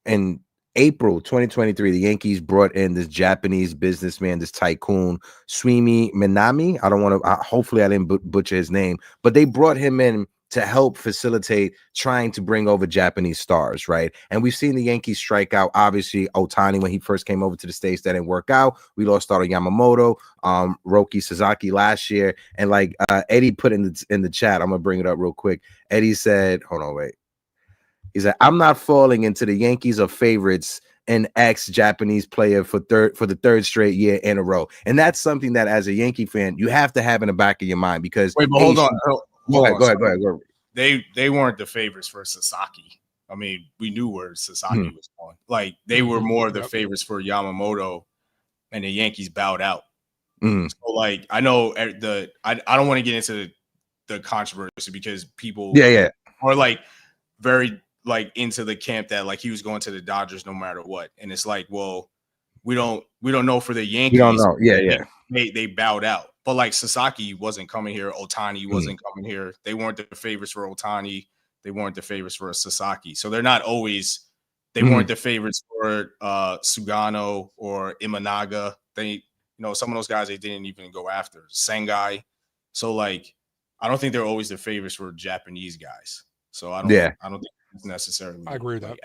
Speaker 1: In April 2023, the Yankees brought in this Japanese businessman, this tycoon, Suimi Minami. I don't want to. Hopefully, I didn't butcher his name, but they brought him in to help facilitate trying to bring over Japanese stars, right? And we've seen the Yankees strike out. Obviously, Ohtani when he first came over to the States, that didn't work out. We lost starter Yamamoto, Roki Sasaki last year, and like Eddie put in the chat. I'm gonna bring it up real quick. Eddie said, "Hold on, wait." He said, "I'm not falling into the Yankees are favorites an ex-Japanese player for the third straight year in a row." And that's something that as a Yankee fan, you have to have in the back of your mind because
Speaker 5: wait, but hold on.
Speaker 1: Go ahead.
Speaker 5: They weren't the favorites for Sasaki. I mean, we knew where Sasaki was going. Like they were more the favorites for Yamamoto, and the Yankees bowed out. So like I know I don't want to get into the controversy because people are like very like into the camp that like he was going to the Dodgers no matter what. And it's like, well, we don't know for the Yankees.
Speaker 1: We don't know. Yeah.
Speaker 5: They bowed out. But like Sasaki wasn't coming here. Otani wasn't coming here. They weren't the favorites for Otani. They weren't the favorites for Sasaki. So they're not always, they weren't the favorites for Sugano or Imanaga. They, you know, some of those guys they didn't even go after. Sengai. So like, I don't think they're always the favorites for Japanese guys. So I don't think it's necessarily.
Speaker 4: I agree with that.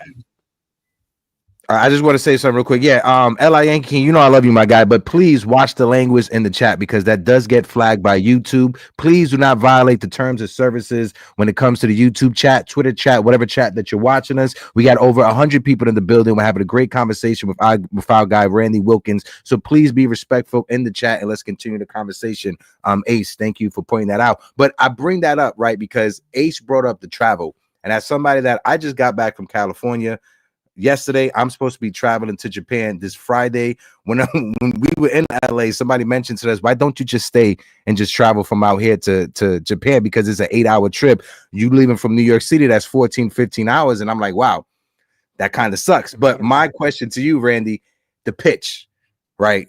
Speaker 1: I just want to say something real quick. LI Yankee, you know I love you, my guy, but please watch the language in the chat because that does get flagged by YouTube. Please do not violate the terms of services when it comes to the YouTube chat, Twitter chat, whatever chat that you're watching us. We got over 100 people in the building. We're having a great conversation with our guy, Randy Wilkins. So please be respectful in the chat and let's continue the conversation. Ace, thank you for pointing that out. But I bring that up, right, because Ace brought up the travel. And as somebody that I just got back from California, yesterday, I'm supposed to be traveling to Japan this Friday. When we were in LA, somebody mentioned to us, why don't you just stay and just travel from out here to Japan? Because it's an 8-hour trip. You leaving from New York City, that's 14, 15 hours. And I'm like, wow, that kind of sucks. But my question to you, Randy, the pitch, right?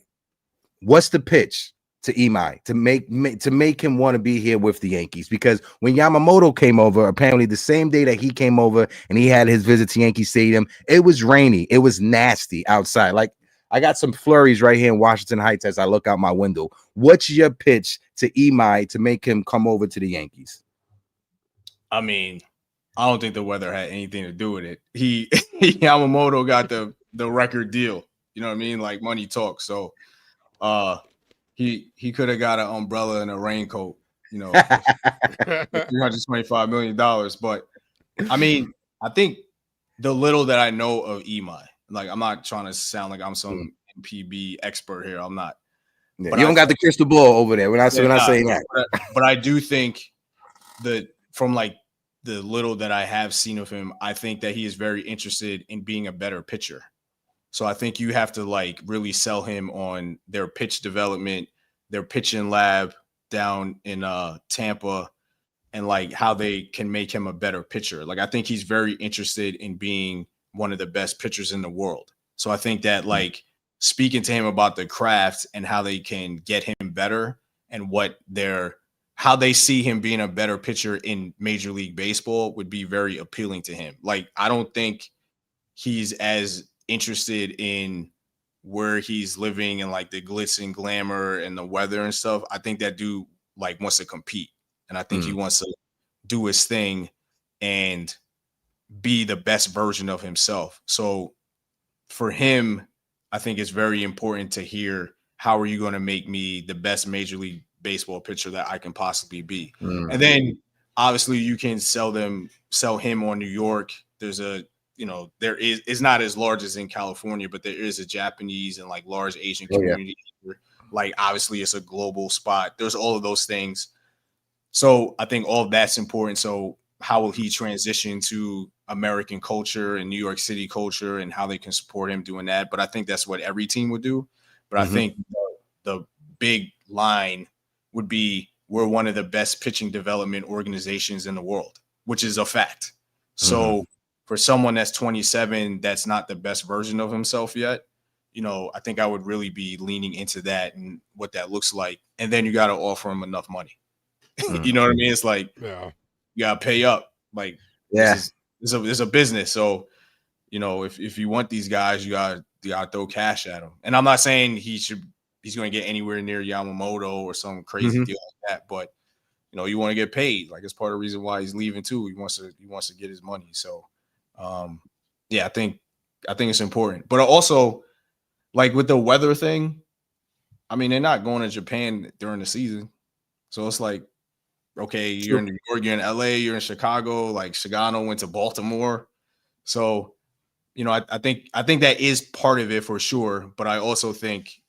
Speaker 1: What's the pitch to Imai to make him want to be here with the Yankees? Because when Yamamoto came over, apparently the same day that he came over and he had his visit to Yankee Stadium, it was rainy. It was nasty outside. Like I got some flurries right here in Washington Heights as I look out my window. What's your pitch to Imai to make him come over to the Yankees?
Speaker 5: I mean, I don't think the weather had anything to do with it. Yamamoto got the record deal. You know what I mean? Like money talks. So he could have got an umbrella and a raincoat, you know, $325 million. But I mean, I think the little that I know of Imai, like I'm not trying to sound like I'm some MPB expert here. I'm not.
Speaker 1: Yeah, you don't got the crystal ball over there. We're not saying that.
Speaker 5: But I do think that from like the little that I have seen of him, I think that he is very interested in being a better pitcher. So I think you have to like really sell him on their pitch development, their pitching lab down in Tampa, and like how they can make him a better pitcher. Like I think he's very interested in being one of the best pitchers in the world. So I think that like speaking to him about the craft and how they can get him better and how they see him being a better pitcher in Major League Baseball would be very appealing to him. Like I don't think he's as interested in where he's living and like the glitz and glamour and the weather and stuff. I think that dude like wants to compete, and I think he wants to do his thing and be the best version of himself. So for him, I think it's very important to hear, how are you going to make me the best Major League Baseball pitcher that I can possibly be? And then obviously you can sell him on New York. There's it's not as large as in California, but there is a Japanese and like large Asian community here. Like obviously it's a global spot. There's all of those things. So I think all of that's important. So how will he transition to American culture and New York City culture, and how they can support him doing that? But I think that's what every team would do. But I think the big line would be, we're one of the best pitching development organizations in the world, which is a fact. So for someone that's 27, that's not the best version of himself yet, I think I would really be leaning into that and what that looks like. And then you got to offer him enough money. You know what I mean? It's like,
Speaker 4: Yeah.
Speaker 5: you got to pay up. Like, this is a business. So, if you want these guys, you got to throw cash at them. And I'm not saying he's going to get anywhere near Yamamoto or some crazy deal like that, but you want to get paid. Like, it's part of the reason why he's leaving too. He wants to get his money. So, yeah, I think it's important. But also, like with the weather thing, I mean, they're not going to Japan during the season, so it's like, okay, you're in New York, you're in LA, you're in Chicago. Like, Shigano went to Baltimore, so I think that is part of it for sure. But I also think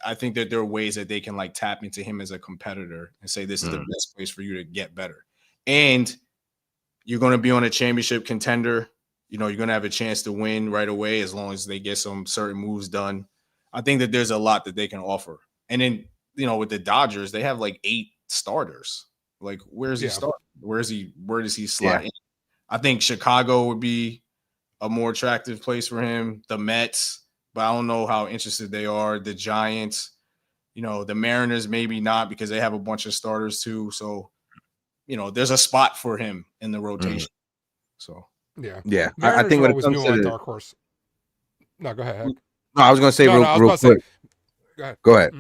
Speaker 5: that there are ways that they can like tap into him as a competitor and say, this is the best place for you to get better. And you're going to be on a championship contender. You're going to have a chance to win right away as long as they get some certain moves done. I think that there's a lot that they can offer. And then, with the Dodgers, they have like 8 starters. Like, where is he start? Where does he slot in? I think Chicago would be a more attractive place for him. The Mets, but I don't know how interested they are. The Giants, the Mariners, maybe not, because they have a bunch of starters too. So, there's a spot for him in the rotation. So,
Speaker 1: yeah. I think when it comes to
Speaker 4: dark horse. No, go ahead.
Speaker 1: No, I was going to say real quick. Go ahead.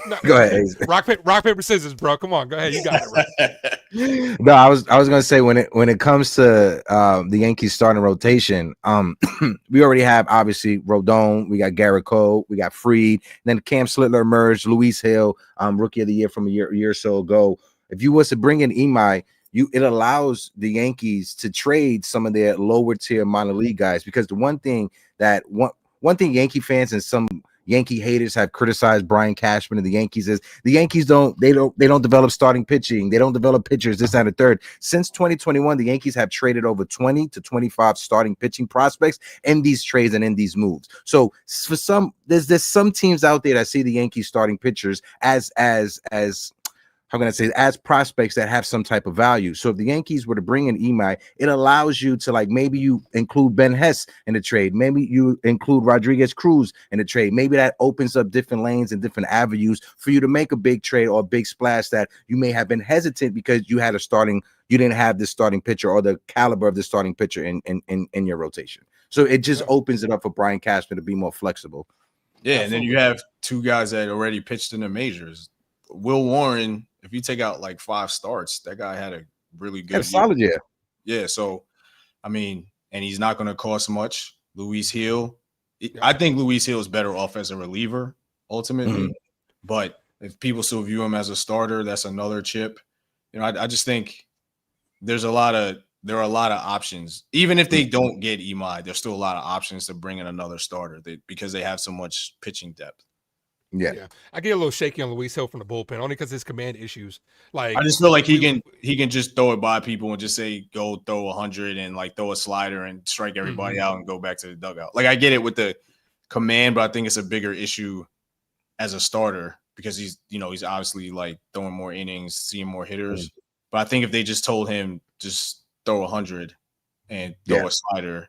Speaker 4: No,
Speaker 1: go ahead.
Speaker 4: Rock paper scissors, bro. Come on, go ahead. You got it. Right.
Speaker 1: No, I was going to say when it comes to the Yankees starting rotation, we already have obviously Rodon, we got Garrett Cole, we got Fried, then Cam Slittler emerged, Luis Hill, rookie of the year from a year or so ago. If you was to bring in Imai, it allows the Yankees to trade some of their lower tier minor league guys, because the one thing Yankee fans and some Yankee haters have criticized Brian Cashman and the Yankees is the Yankees don't develop starting pitching. They don't develop pitchers, this and the third. Since 2021, the Yankees have traded over 20 to 25 starting pitching prospects in these trades and in these moves. So for there's some teams out there that see the Yankees starting pitchers as how can I say, as prospects that have some type of value. So if the Yankees were to bring in Imai, it allows you to, like, maybe you include Ben Hess in the trade. Maybe you include Rodriguez Cruz in the trade. Maybe that opens up different lanes and different avenues for you to make a big trade or a big splash that you may have been hesitant because you didn't have this starting pitcher or the caliber of the starting pitcher in your rotation. So it just opens it up for Brian Cashman to be more flexible.
Speaker 5: Yeah, and then you have 2 guys that already pitched in the majors. Will Warren, if you take out like 5 starts, that guy had a really good
Speaker 1: solid year.
Speaker 5: Yeah, so I mean, and he's not going to cost much. Luis Hill, I think Luis Hill is better off as a reliever ultimately, but if people still view him as a starter, that's another chip. I just think there are a lot of options. Even if they don't get Imai, there's still a lot of options to bring in another starter because they have so much pitching depth.
Speaker 4: Yeah. I get a little shaky on Luis Hill from the bullpen, only because his command issues. Like,
Speaker 5: I just feel like he can just throw it by people and just say, go throw 100 and like throw a slider and strike everybody out and go back to the dugout. Like, I get it with the command, but I think it's a bigger issue as a starter because he's obviously like throwing more innings, seeing more hitters. But I think if they just told him just throw 100 and throw a slider,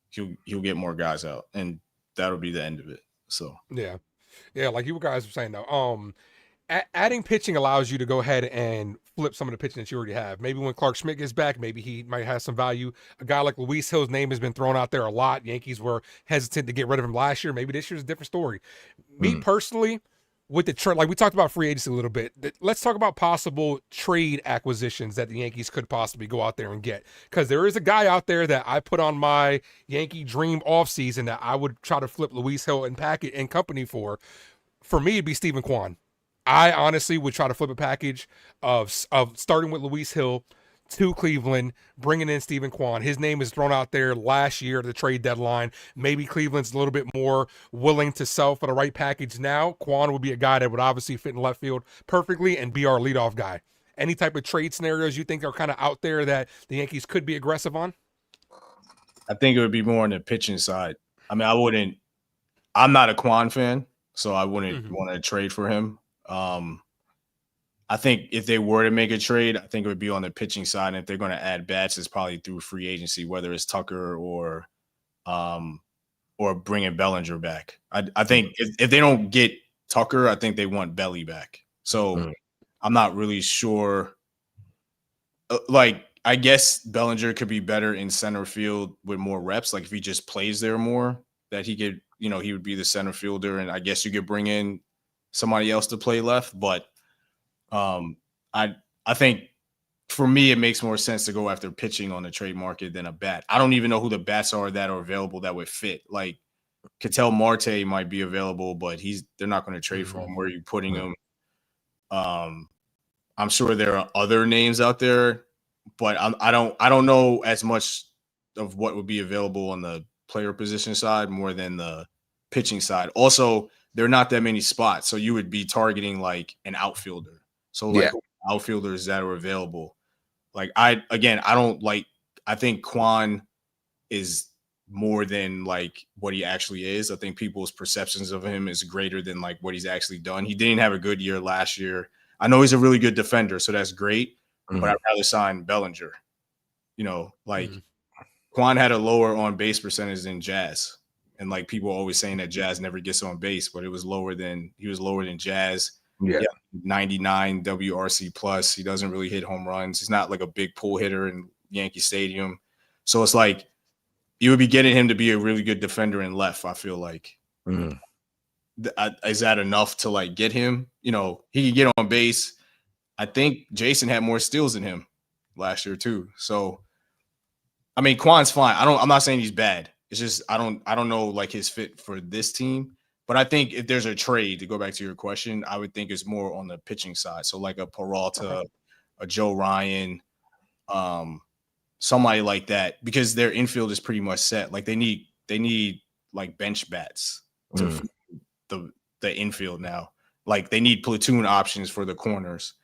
Speaker 5: he'll get more guys out, and that'll be the end of it. So
Speaker 4: yeah, like you guys were saying though, adding pitching allows you to go ahead and flip some of the pitching that you already have. Maybe when Clark Schmidt gets back, maybe he might have some value. A guy like Luis Hill's name has been thrown out there a lot. Yankees were hesitant to get rid of him last year. Maybe this year's a different story. Me personally, with the trade, like we talked about free agency a little bit, let's talk about possible trade acquisitions that the Yankees could possibly go out there and get. Because there is a guy out there that I put on my Yankee dream offseason that I would try to flip Luis Hill and packet and company for. For me, it'd be Stephen Kwan. I honestly would try to flip a package of starting with Luis Hill to Cleveland, bringing in Stephen Kwan. His name is thrown out there last year at the trade deadline. Maybe Cleveland's a little bit more willing to sell for the right package now. Kwan would be a guy that would obviously fit in left field perfectly and be our leadoff guy. any type of trade scenarios you think are kind of out there that the Yankees could be aggressive on?
Speaker 5: I think it would be more on the pitching side. I mean, I'm not a Quan fan, so I wouldn't want to trade for him. I think if they were to make a trade, I think it would be on the pitching side. And if they're going to add bats, it's probably through free agency, whether it's Tucker or bringing Bellinger back. I think if they don't get Tucker, I think they want Belly back. So I'm not really sure. Like, I guess Bellinger could be better in center field with more reps. Like if he just plays there more, that he could, he would be the center fielder. And I guess you could bring in somebody else to play left. But I think for me, it makes more sense to go after pitching on the trade market than a bat. I don't even know who the bats are that are available that would fit. Like Ketel Marte might be available, but they're not going to trade for him. Where are you putting him? I'm sure there are other names out there, but I don't know as much of what would be available on the player position side more than the pitching side. Also, there are not that many spots, so you would be targeting like an outfielder. So like outfielders that are available. Like I think Quan is more than like what he actually is. I think people's perceptions of him is greater than like what he's actually done. He didn't have a good year last year. I know he's a really good defender, so that's great. But I'd rather sign Bellinger. Quan had a lower on base percentage than Jazz. And like people are always saying that Jazz never gets on base, but he was lower than Jazz. Yeah. 99 WRC plus. He doesn't really hit home runs. He's not like a big pull hitter in Yankee Stadium. So it's like you would be getting him to be a really good defender in left, I feel like. Is that enough to like get him? He can get on base. I think Jason had more steals than him last year too. So I mean, Quan's fine. I'm not saying he's bad. It's just I don't know like his fit for this team. But I think if there's a trade, to go back to your question, I would think it's more on the pitching side. So like a Peralta, a Joe Ryan, somebody like that, because their infield is pretty much set. Like they need like bench bats to the infield now. Like they need platoon options for the corners.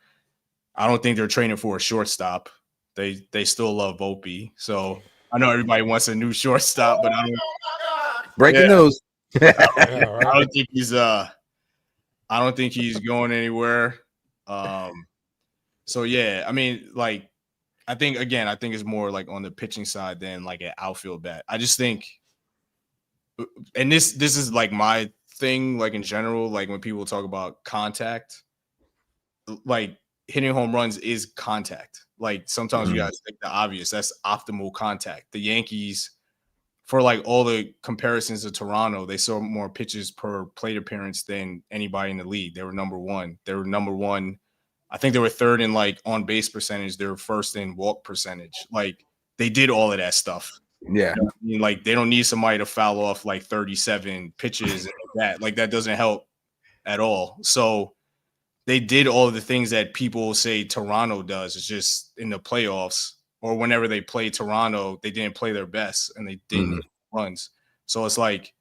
Speaker 5: I don't think they're training for a shortstop. They still love Volpe. So I know everybody wants a new shortstop, but I don't.
Speaker 1: Breaking news.
Speaker 5: I don't think he's going anywhere. So yeah, I mean, like, I think it's more like on the pitching side than like an outfield bat. I just think, and this is like my thing, like in general, like when people talk about contact, like hitting home runs is contact. Like sometimes you guys think the obvious, that's optimal contact. The Yankees, for like all the comparisons to Toronto, they saw more pitches per plate appearance than anybody in the league. They were number one. I think they were third in like on base percentage. They were first in walk percentage. Like they did all of that stuff.
Speaker 1: Yeah.
Speaker 5: I mean, like they don't need somebody to foul off like 37 pitches and that. Like that doesn't help at all. So they did all of the things that people say Toronto does. It's just in the playoffs or whenever they play Toronto, they didn't play their best and they didn't hit runs. So it's like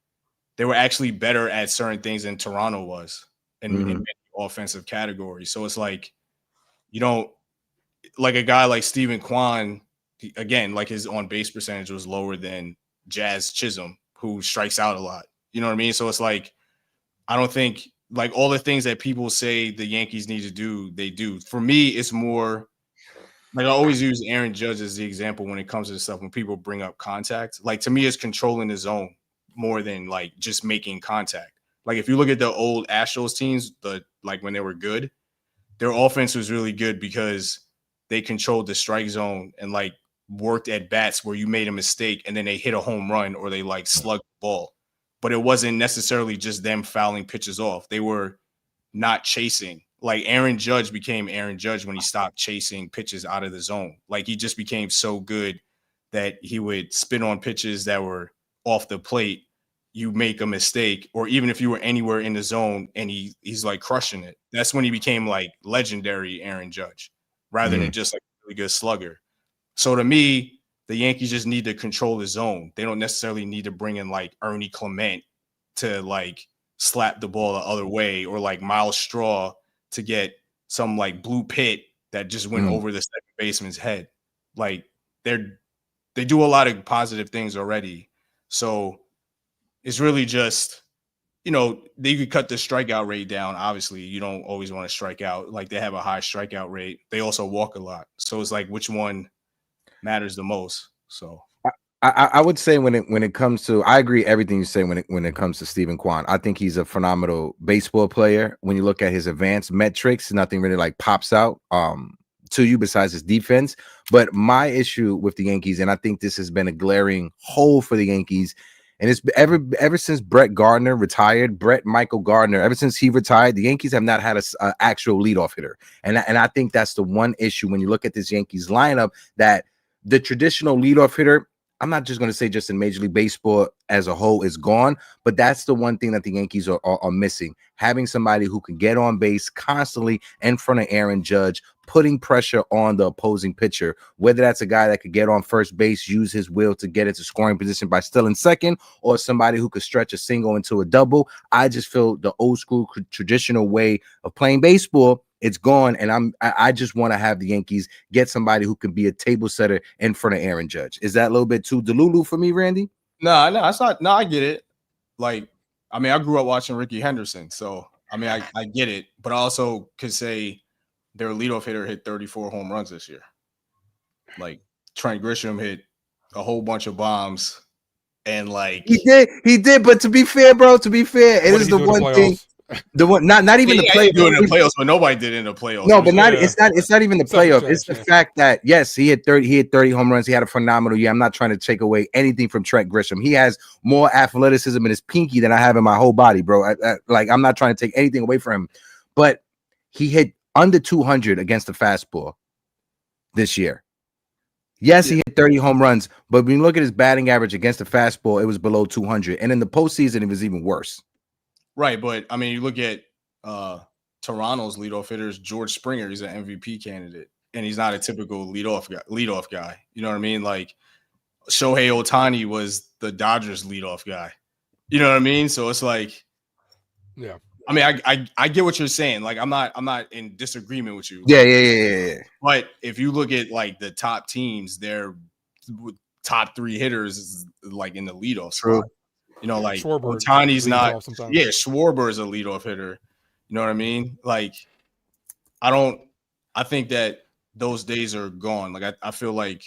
Speaker 5: they were actually better at certain things than Toronto was in many offensive categories. So it's like, you don't like a guy like Steven Kwan, again, like his on base percentage was lower than Jazz Chisholm, who strikes out a lot. You know what I mean? So it's like, I don't think like all the things that people say the Yankees need to do, they do. For me, it's more like I always use Aaron Judge as the example when it comes to stuff when people bring up contact. Like to me, it's controlling the zone more than like just making contact. Like if you look at the old Astros teams, like when they were good, their offense was really good because they controlled the strike zone and like worked at bats where you made a mistake and then they hit a home run or they like slugged the ball. But it wasn't necessarily just them fouling pitches off. They were not chasing. Like Aaron Judge became Aaron Judge when he stopped chasing pitches out of the zone. Like he just became so good that he would spin on pitches that were off the plate. You make a mistake, or even if you were anywhere in the zone and he's like crushing it. That's when he became like legendary Aaron Judge rather than just like a really good slugger. So to me, the Yankees just need to control the zone. They don't necessarily need to bring in like Ernie Clement to like slap the ball the other way or like Miles Straw to get some like blue pit that just went over the second baseman's head. Like they do a lot of positive things already. So it's really just, they could cut the strikeout rate down. Obviously, you don't always want to strike out. Like they have a high strikeout rate. They also walk a lot. So it's like which one matters the most. So
Speaker 1: I would say when it comes to, I agree everything you say when it comes to Stephen Kwan. I think he's a phenomenal baseball player. When you look at his advanced metrics, nothing really like pops out to you besides his defense. But my issue with the Yankees, and I think this has been a glaring hole for the Yankees, and it's ever since Brett Gardner retired, Brett Michael Gardner, ever since he retired, the Yankees have not had a actual leadoff hitter, and I think that's the one issue when you look at this Yankees lineup, that the traditional leadoff hitter, I'm not just going to say just in Major League Baseball as a whole, is gone, but that's the one thing that the Yankees are missing. Having somebody who can get on base constantly in front of Aaron Judge, putting pressure on the opposing pitcher, whether that's a guy that could get on first base, use his will to get into scoring position by stealing second, or somebody who could stretch a single into a double. I just feel the old school traditional way of playing baseball, it's gone, and I just want to have the Yankees get somebody who can be a table setter in front of Aaron Judge. Is that a little bit too delulu for me, Randy?
Speaker 5: No, it's not. No, I get it. Like, I mean, I grew up watching Ricky Henderson, so I mean, I get it. But I also could say their leadoff hitter hit 34 home runs this year. Like Trent Grisham hit a whole bunch of bombs, and like
Speaker 1: he did. But to be fair, bro, it is the one thing. The one, not even the playoffs.
Speaker 5: Doing the playoffs, but nobody did in the playoffs.
Speaker 1: No, but it's not even the playoffs. It's the fact that yes, he hit 30 home runs. He had a phenomenal year. I'm not trying to take away anything from Trent Grisham. He has more athleticism in his pinky than I have in my whole body, bro. Like I'm not trying to take anything away from him, but he hit under 200 against the fastball this year. Yes, he hit 30 home runs, but when you look at his batting average against the fastball, it was below 200, and in the postseason, it was even worse.
Speaker 5: Right, but I mean, you look at Toronto's leadoff hitters, George Springer. He's an MVP candidate, and he's not a typical leadoff guy. You know what I mean? Like Shohei Ohtani was the Dodgers leadoff guy. You know what I mean? So it's like,
Speaker 4: yeah.
Speaker 5: I mean, I get what you're saying. Like, I'm not in disagreement with you.
Speaker 1: Yeah.
Speaker 5: But if you look at like the top teams, their top three hitters is like in the leadoff spot. You know, like Ohtani's not. Yeah, Schwarber is a leadoff hitter. You know what I mean? Like, I think that those days are gone. Like, I feel like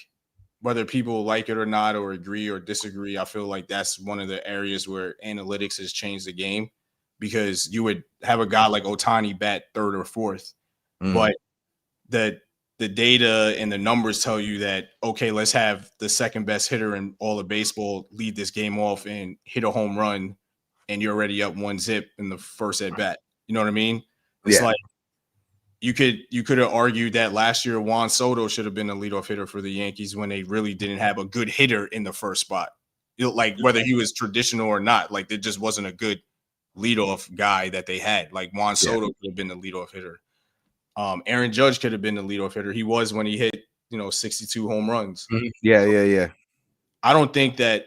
Speaker 5: whether people like it or not, or agree or disagree, I feel like that's one of the areas where analytics has changed the game, because you would have a guy like Ohtani bat third or fourth, but the data and the numbers tell you that, okay, let's have the second best hitter in all of baseball lead this game off and hit a home run, and you're already up 1-0 in the first at bat. You know what I mean? It's like you could have argued that last year Juan Soto should have been a leadoff hitter for the Yankees when they really didn't have a good hitter in the first spot. Like whether he was traditional or not, like there just wasn't a good leadoff guy that they had. Like Juan Soto could have been the leadoff hitter. Aaron Judge could have been the leadoff hitter. He was when he hit, 62 home runs.
Speaker 1: Yeah.
Speaker 5: I don't think that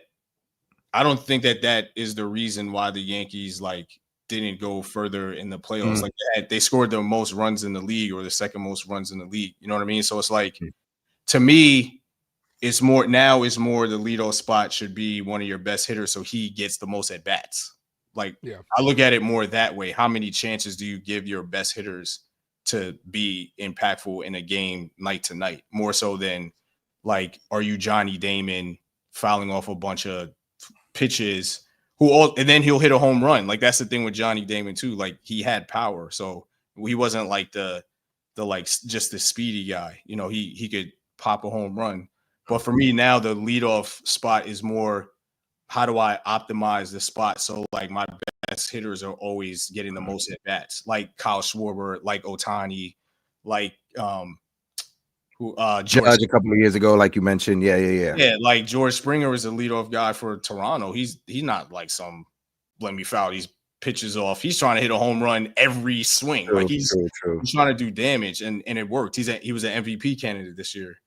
Speaker 5: is the reason why the Yankees didn't go further in the playoffs. Like they scored the most runs in the league, or the second most runs in the league. You know what I mean? So it's like, to me, it's more the leadoff spot should be one of your best hitters, so he gets the most at bats. I look at it more that way. How many chances do you give your best hitters to be impactful in a game night to night, more so than are you Johnny Damon fouling off a bunch of pitches and then he'll hit a home run? Like, that's the thing with Johnny Damon too. Like, he had power, so he wasn't like the just the speedy guy. He could pop a home run. But for me now, the leadoff spot is more, how do I optimize the spot so my best hitters are always getting the most at bats, like Kyle Schwarber, like Ohtani,
Speaker 1: Judge a couple of years ago, like you mentioned. Yeah.
Speaker 5: Like George Springer is a leadoff guy for Toronto. He's not like some let me foul these pitches off. He's trying to hit a home run every swing. He's trying to do damage, and it worked. He was an MVP candidate this year.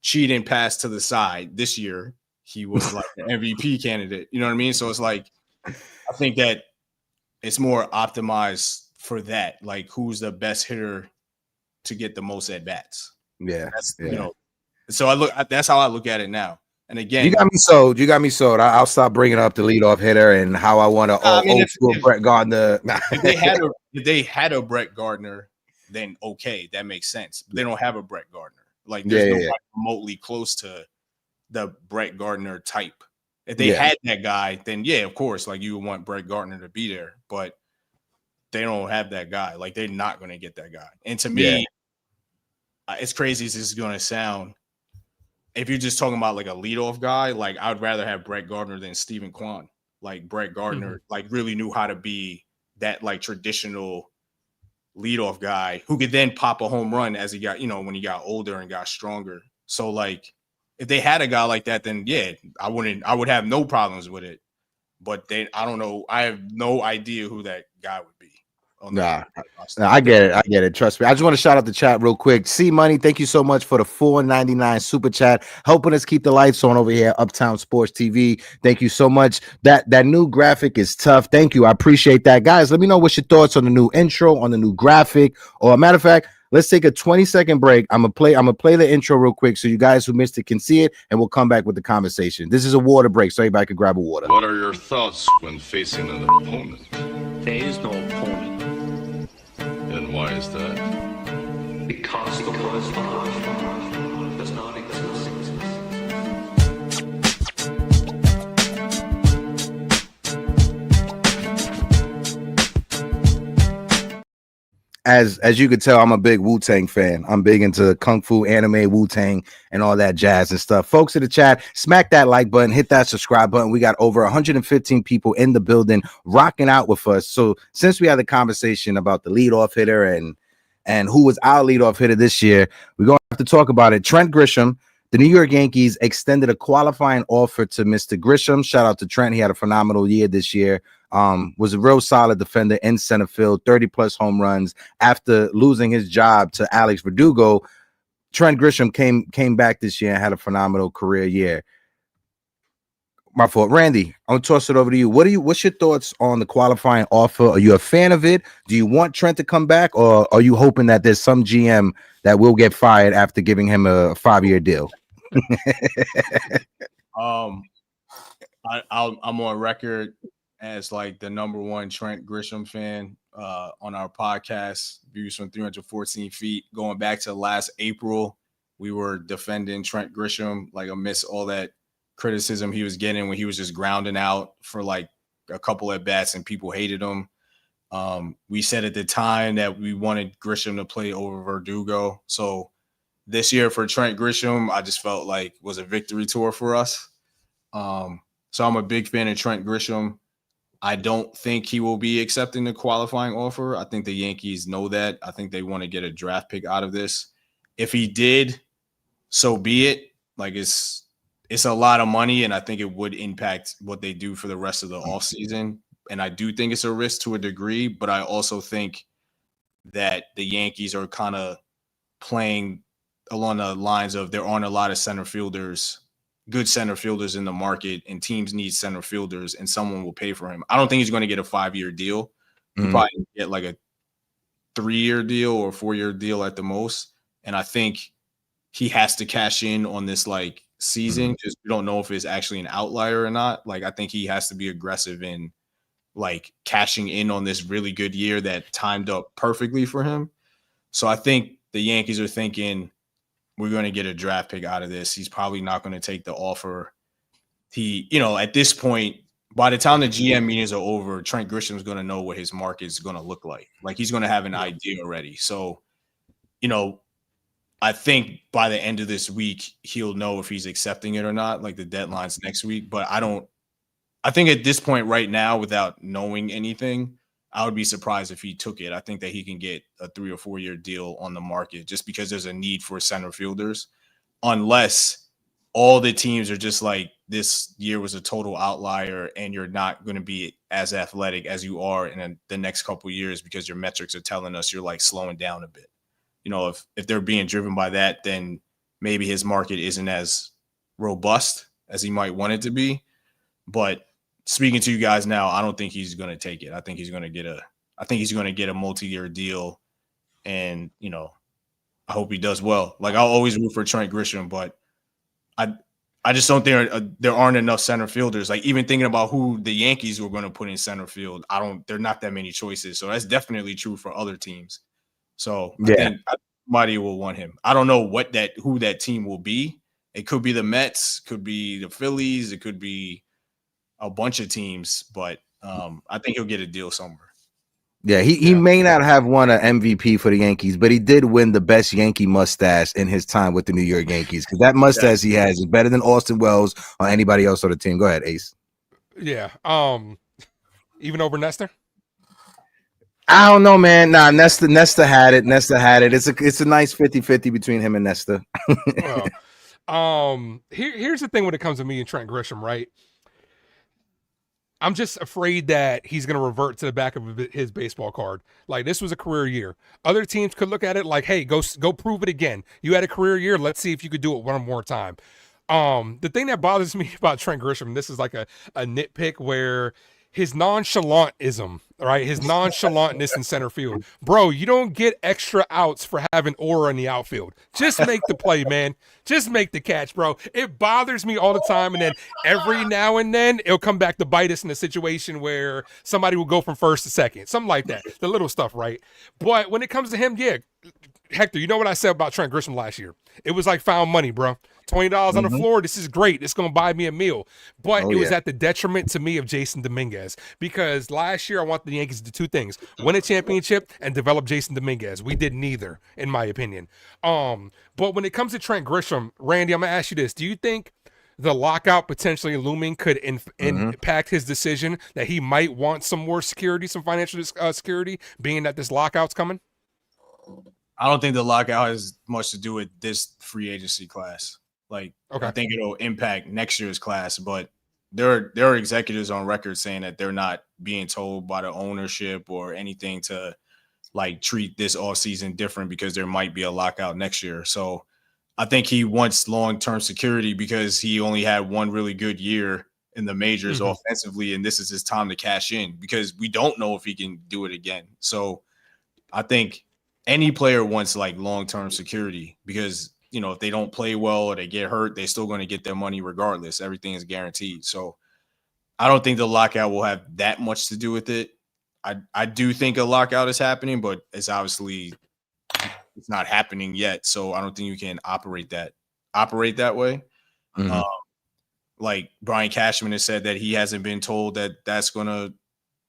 Speaker 5: Cheating pass to the side this year. He was an MVP candidate. You know what I mean? So it's I think that it's more optimized for that. Like, who's the best hitter to get the most at bats.
Speaker 1: Yeah,
Speaker 5: That's
Speaker 1: yeah.
Speaker 5: So that's how I look at it now. And again,
Speaker 1: You got me sold. You got me sold. I'll stop bringing up the leadoff hitter and how I want to
Speaker 5: I mean,
Speaker 1: old school Brett Gardner.
Speaker 5: if they had a Brett Gardner, then okay, that makes sense. But they don't have a Brett Gardner. Like there's nobody remotely close to the Brett Gardner type. If they had that guy, then yeah, of course, like you would want Brett Gardner to be there, but they don't have that guy. Like they're not going to get that guy. And to me, as crazy as this is going to sound, if you're just talking about like a leadoff guy, like I would rather have Brett Gardner than Steven Kwan. Like Brett Gardner, like really knew how to be that like traditional leadoff guy who could then pop a home run as he got, when he got older and got stronger. So like if they had a guy like that, then yeah, I would have no problems with it. But I don't know. I have no idea who that guy would be.
Speaker 1: Nah, I get it. I get it. Trust me. I just want to shout out the chat real quick. C Money, thank you so much for the $4.99 super chat, helping us keep the lights on over here, Uptown Sports TV. Thank you so much. That new graphic is tough. Thank you. I appreciate that, guys. Let me know what's your thoughts on the new intro, on the new graphic, or a matter of fact, let's take a 20-second break. I'm gonna play the intro real quick so you guys who missed it can see it, and we'll come back with the conversation. This is a water break, so everybody can grab a water.
Speaker 2: What are your thoughts when facing an opponent?
Speaker 3: There is no opponent.
Speaker 2: And why is that?
Speaker 3: Because the word love does not exist.
Speaker 1: As you could tell, I'm a big Wu-Tang fan. I'm big into Kung Fu, anime, Wu-Tang, and all that jazz and stuff. Folks in the chat, smack that like button, hit that subscribe button. We got over 115 people in the building rocking out with us. So since we had the conversation about the leadoff hitter and who was our leadoff hitter this year, we're going to have to talk about it. Trent Grisham, the New York Yankees extended a qualifying offer to Mr. Grisham. Shout out to Trent. He had a phenomenal year this year. Was a real solid defender in center field, 30+ home runs. After losing his job to Alex Verdugo, Trent Grisham came back this year and had a phenomenal career year. My fault. Randy, I'm gonna toss it over to you. What's your thoughts on the qualifying offer? Are you a fan of it? Do you want Trent to come back, or are you hoping that there's some GM that will get fired after giving him a 5-year deal?
Speaker 5: I'm on record as like the #1 Trent Grisham fan on our podcast, Views from 314 Feet. Going back to last April, we were defending Trent Grisham, like amidst all that criticism he was getting when he was just grounding out for like a couple at bats and people hated him. We said at the time that we wanted Grisham to play over Verdugo. So this year for Trent Grisham, I just felt like was a victory tour for us. So I'm a big fan of Trent Grisham. I don't think he will be accepting the qualifying offer. I think the Yankees know that. I think they want to get a draft pick out of this. If he did, so be it. Like it's a lot of money, and I think it would impact what they do for the rest of the offseason. And I do think it's a risk to a degree, but I also think that the Yankees are kind of playing along the lines of there aren't a lot of center fielders, good center fielders in the market, and teams need center fielders, and someone will pay for him. I don't think he's going to get a 5-year deal. He'll probably get like a 3-year deal or 4-year deal at the most. And I think he has to cash in on this like season because we don't know if it's actually an outlier or not. Like I think he has to be aggressive in like cashing in on this really good year that timed up perfectly for him. So I think the Yankees are thinking we're going to get a draft pick out of this. He's probably not going to take the offer. At this point, by the time the GM meetings are over, Trent Grisham is going to know what his market is going to look like. Like he's going to have an idea already. So, I think by the end of this week, he'll know if he's accepting it or not. Like the deadline's next week. But I think at this point right now, without knowing anything, I would be surprised if he took it. I think that he can get a 3 or 4 year deal on the market just because there's a need for center fielders, unless all the teams are just like this year was a total outlier and you're not going to be as athletic as you are in the next couple of years because your metrics are telling us you're like slowing down a bit. If they're being driven by that, then maybe his market isn't as robust as he might want it to be. But speaking to you guys now, I don't think he's going to take it. I think he's going to get a multi-year deal, and I hope he does well. Like, I'll always root for Trent Grisham, but I just don't think there aren't enough center fielders. Like, even thinking about who the Yankees were going to put in center field, there are not that many choices. So that's definitely true for other teams. So I think somebody will want him. I don't know who that team will be. It could be the Mets, could be the Phillies, it could be a bunch of teams, but I think he'll get a deal somewhere.
Speaker 1: Yeah, he may not have won an MVP for the Yankees, but he did win the best Yankee mustache in his time with the New York Yankees, because that mustache he has is better than Austin Wells or anybody else on the team. Go ahead, Ace.
Speaker 4: Yeah. Even over Nestor?
Speaker 1: I don't know, man. Nah, Nesta had it. Nesta had it. It's a nice 50-50 between him and Nesta.
Speaker 4: Well, here's the thing when it comes to me and Trent Grisham, right? I'm just afraid that he's going to revert to the back of his baseball card. Like, this was a career year. Other teams could look at it like, hey, go prove it again. You had a career year. Let's see if you could do it one more time. The thing that bothers me about Trent Grisham, this is like a nitpick, where his nonchalantism, right? His nonchalantness in center field. Bro, you don't get extra outs for having aura in the outfield. Just make the play, man. Just make the catch, bro. It bothers me all the time, and then every now and then it'll come back to bite us in a situation where somebody will go from first to second. Something like that. The little stuff, right? But when it comes to him, yeah, Hector, you know what I said about Trent Grisham last year? It was like found money, bro. $20 on the floor. This is great. It's going to buy me a meal. But it was at the detriment to me of Jason Dominguez, because last year I wanted the Yankees to do two things: win a championship and develop Jason Dominguez. We did neither, in my opinion. But when it comes to Trent Grisham, Randy, I'm going to ask you this. Do you think the lockout potentially looming could impact his decision that he might want some more security, some financial security, being that this lockout's coming?
Speaker 5: I don't think the lockout has much to do with this free agency class. Like, I think it'll impact next year's class, but there are executives on record saying that they're not being told by the ownership or anything to like treat this offseason different because there might be a lockout next year. So I think he wants long-term security because he only had one really good year in the majors offensively, and this is his time to cash in because we don't know if he can do it again. So I think any player wants like long-term security because, you know, if they don't play well or they get hurt, they're still going to get their money regardless. Everything is guaranteed. So I don't think the lockout will have that much to do with it. I do think a lockout is happening, but it's obviously it's not happening yet. So I don't think you can operate that way. Like Brian Cashman has said that he hasn't been told that that's going to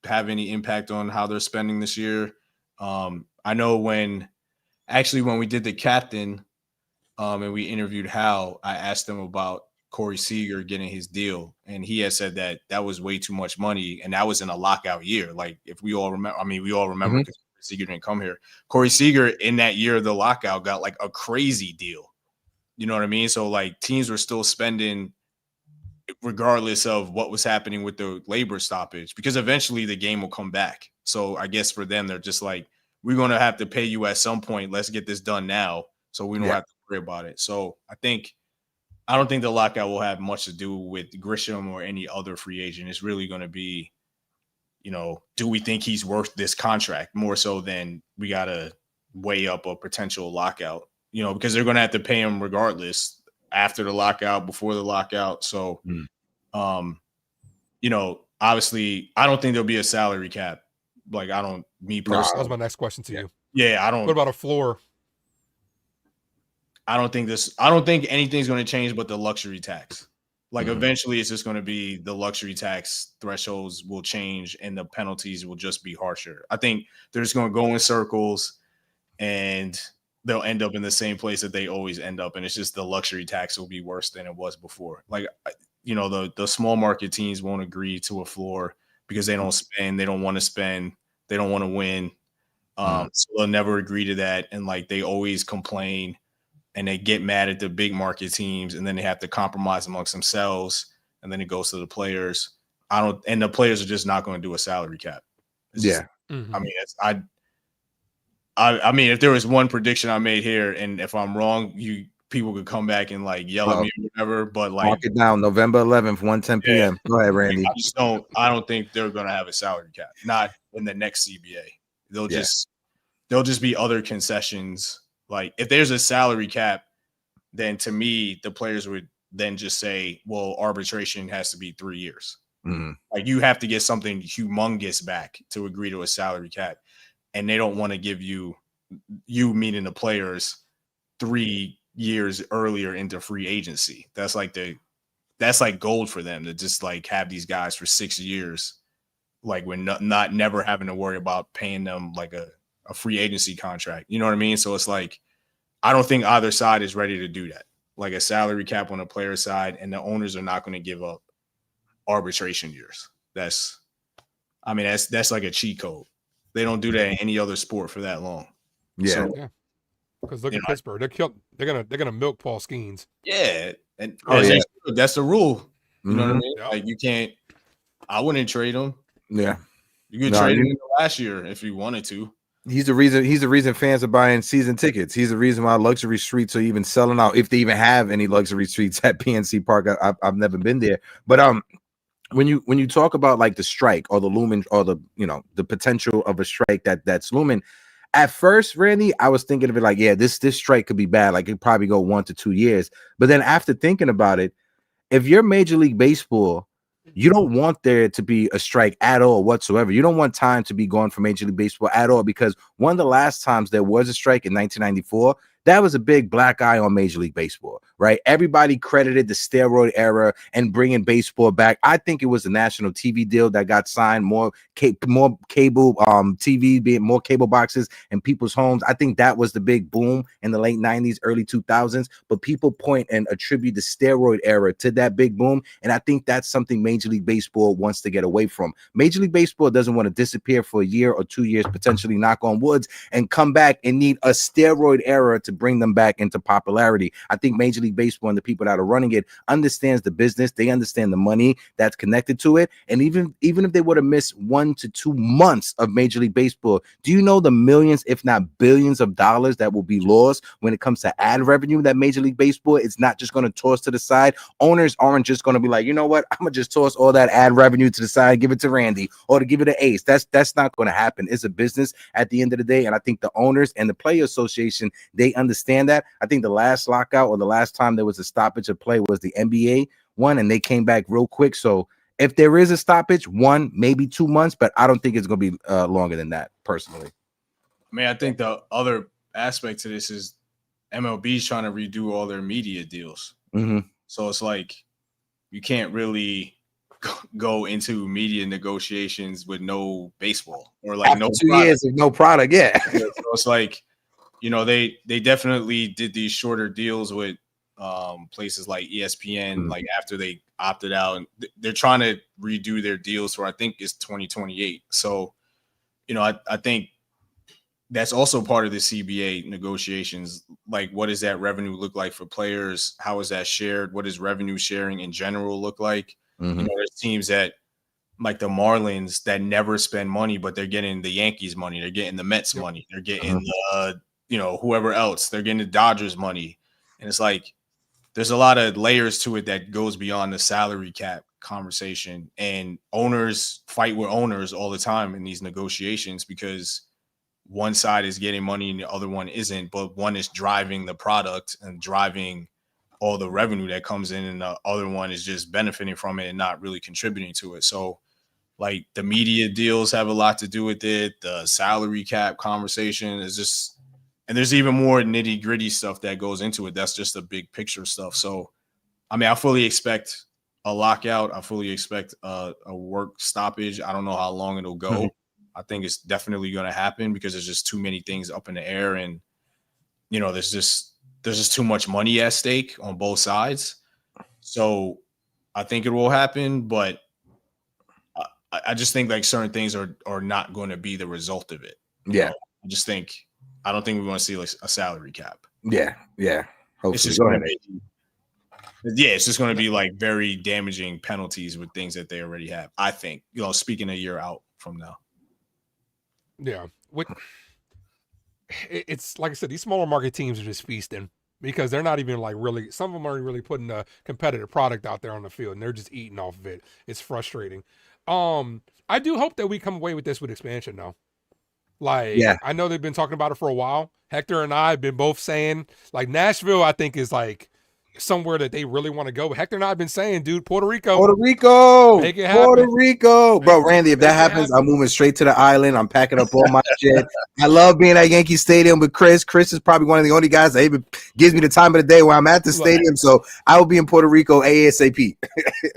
Speaker 5: have any impact on how they're spending this year. I know when we did the captain and we interviewed Hal, I asked him about Corey Seager getting his deal, and he had said that was way too much money, and that was in a lockout year. Like, if we all remember, because Seager didn't come here. Corey Seager in that year of the lockout got like a crazy deal. You know what I mean? So like teams were still spending regardless of what was happening with the labor stoppage, because eventually the game will come back. So I guess for them, they're just like, we're going to have to pay you at some point. Let's get this done now so we don't have to worry about it. So I don't think the lockout will have much to do with Grisham or any other free agent. It's really going to be, you know, do we think he's worth this contract more so than we got to weigh up a potential lockout, you know, because they're going to have to pay him regardless after the lockout, before the lockout. So, you know, obviously I don't think there'll be a salary cap. Like, me personally.
Speaker 4: That was my next question to you.
Speaker 5: Yeah, I don't.
Speaker 4: What about a floor?
Speaker 5: I don't think anything's going to change but the luxury tax. Like, eventually it's just going to be the luxury tax thresholds will change and the penalties will just be harsher. I think they're just going to go in circles and they'll end up in the same place that they always end up. And it's just the luxury tax will be worse than it was before. Like, you know, the small market teams won't agree to a floor because they don't spend, they don't want to spend, they don't want to win. So they'll never agree to that. And like, they always complain and they get mad at the big market teams, and then they have to compromise amongst themselves. And then it goes to the players. And the players are just not going to do a salary cap. I mean, I mean, if there was one prediction I made here, and if I'm wrong, people could come back and like yell at me or whatever. But like,
Speaker 1: mark it down, November 11th, 1:10 p.m. Go ahead, Randy.
Speaker 5: I don't think they're going to have a salary cap. Not in the next CBA. They'll just be other concessions Like if there's a salary cap, then to me the players would then just say, well, arbitration has to be 3 years.
Speaker 1: Mm-hmm.
Speaker 5: Like you have to get something humongous back to agree to a salary cap, and they don't want to give you meaning the players 3 years earlier into free agency. That's like gold for them to just like have these guys for 6 years, like when not never having to worry about paying them like a free agency contract. You know what I mean? So it's like I don't think either side is ready to do that. Like a salary cap on the player side, and the owners are not going to give up arbitration years. That's like a cheat code. They don't do that in any other sport for that long.
Speaker 1: Yeah.
Speaker 5: So,
Speaker 4: Yeah. Because look at Pittsburgh. They're gonna milk Paul Skeens.
Speaker 5: yeah. And
Speaker 1: yeah.
Speaker 5: that's the rule. You know what I
Speaker 1: Mhm.
Speaker 5: mean?
Speaker 4: Yep.
Speaker 5: Like you can't. I wouldn't trade him.
Speaker 1: Yeah.
Speaker 5: You could trade him in the last year if you wanted to.
Speaker 1: He's the reason fans are buying season tickets. He's the reason why luxury streets are even selling out, if they even have any luxury streets at PNC Park. I've never been there, but when you talk about like the strike or the looming or the the potential of a strike that's looming, at first, Randy, I was thinking of it like, yeah, this strike could be bad. Like it probably go 1 to 2 years. But then after thinking about it, if you're Major League Baseball, you don't want there to be a strike at all whatsoever. You don't want time to be gone from Major League Baseball at all, because one of the last times there was a strike in 1994, that was a big black eye on Major League Baseball, right? Everybody credited the steroid era and bringing baseball back. I think it was the national TV deal that got signed, more cable TV, being more cable boxes in people's homes. I think that was the big boom in the late 90s, early 2000s. But people point and attribute the steroid era to that big boom. And I think that's something Major League Baseball wants to get away from. Major League Baseball doesn't want to disappear for a year or 2 years, potentially, knock on woods, and come back and need a steroid era to bring them back into popularity. I think Major League Baseball and the people that are running it understands the business. They understand the money that's connected to it. And even if they were to miss 1 to 2 months of Major League Baseball, do you know the millions, if not billions of dollars that will be lost when it comes to ad revenue that Major League Baseball is not just going to toss to the side? Owners aren't just going to be like, you know what, I'm going to just toss all that ad revenue to the side, give it to Randy, or to give it to Ace. That's not going to happen. It's a business at the end of the day. And I think the owners and the player association, they understand that. I think the last lockout or the last time there was a stoppage of play was the NBA one, and they came back real quick. So if there is a stoppage, 1, maybe 2 months, but I don't think it's going to be longer than that, personally.
Speaker 5: I mean, I think the other aspect to this is MLB's trying to redo all their media deals.
Speaker 1: Mm-hmm.
Speaker 5: So it's like you can't really go into media negotiations with no baseball or like
Speaker 1: After
Speaker 5: no
Speaker 1: 2 years of no product. Yeah.
Speaker 5: So it's like, they definitely did these shorter deals with places like ESPN, like after they opted out, and they're trying to redo their deals for, I think it's 2028. So, I think that's also part of the CBA negotiations. Like, what does that revenue look like for players? How is that shared? What does revenue sharing in general look like?
Speaker 1: Mm-hmm.
Speaker 5: There's teams that, like the Marlins, that never spend money, but they're getting the Yankees money. They're getting the Mets money. They're getting whoever else. They're getting the Dodgers money. And it's like, there's a lot of layers to it that goes beyond the salary cap conversation. And owners fight with owners all the time in these negotiations because one side is getting money and the other one isn't, but one is driving the product and driving all the revenue that comes in, and the other one is just benefiting from it and not really contributing to it. So, like, the media deals have a lot to do with it. The salary cap conversation is just, and there's even more nitty gritty stuff that goes into it. That's just the big picture stuff. So, I mean, I fully expect a lockout. I fully expect a work stoppage. I don't know how long it'll go. Mm-hmm. I think it's definitely going to happen because there's just too many things up in the air, and there's just too much money at stake on both sides. So I think it will happen, but I just think like certain things are not going to be the result of it.
Speaker 1: Yeah.
Speaker 5: I don't think we want to see like a salary cap.
Speaker 1: Yeah. Hopefully.
Speaker 5: It's just going to be like very damaging penalties with things that they already have. I think, speaking a year out from now.
Speaker 4: Yeah. It's like I said, these smaller market teams are just feasting because they're not even like really, some of them aren't really putting a competitive product out there on the field, and they're just eating off of it. It's frustrating. I do hope that we come away with this with expansion though. Like,
Speaker 1: Yeah.
Speaker 4: I know they've been talking about it for a while. Hector and I have been both saying, like, Nashville, I think, is like somewhere that they really want to go. Hector and I have been saying, dude, Puerto Rico,
Speaker 1: Puerto Rico,
Speaker 4: make it
Speaker 1: Puerto
Speaker 4: happen.
Speaker 1: Rico, bro. Randy, if that
Speaker 4: Make it
Speaker 1: happens, I'm
Speaker 4: happen.
Speaker 1: moving straight to the island. I'm packing up all my shit. I love being at Yankee Stadium with Chris. Chris is probably one of the only guys that even gives me the time of the day where I'm at the
Speaker 4: Look.
Speaker 1: stadium. So I will be in Puerto Rico ASAP.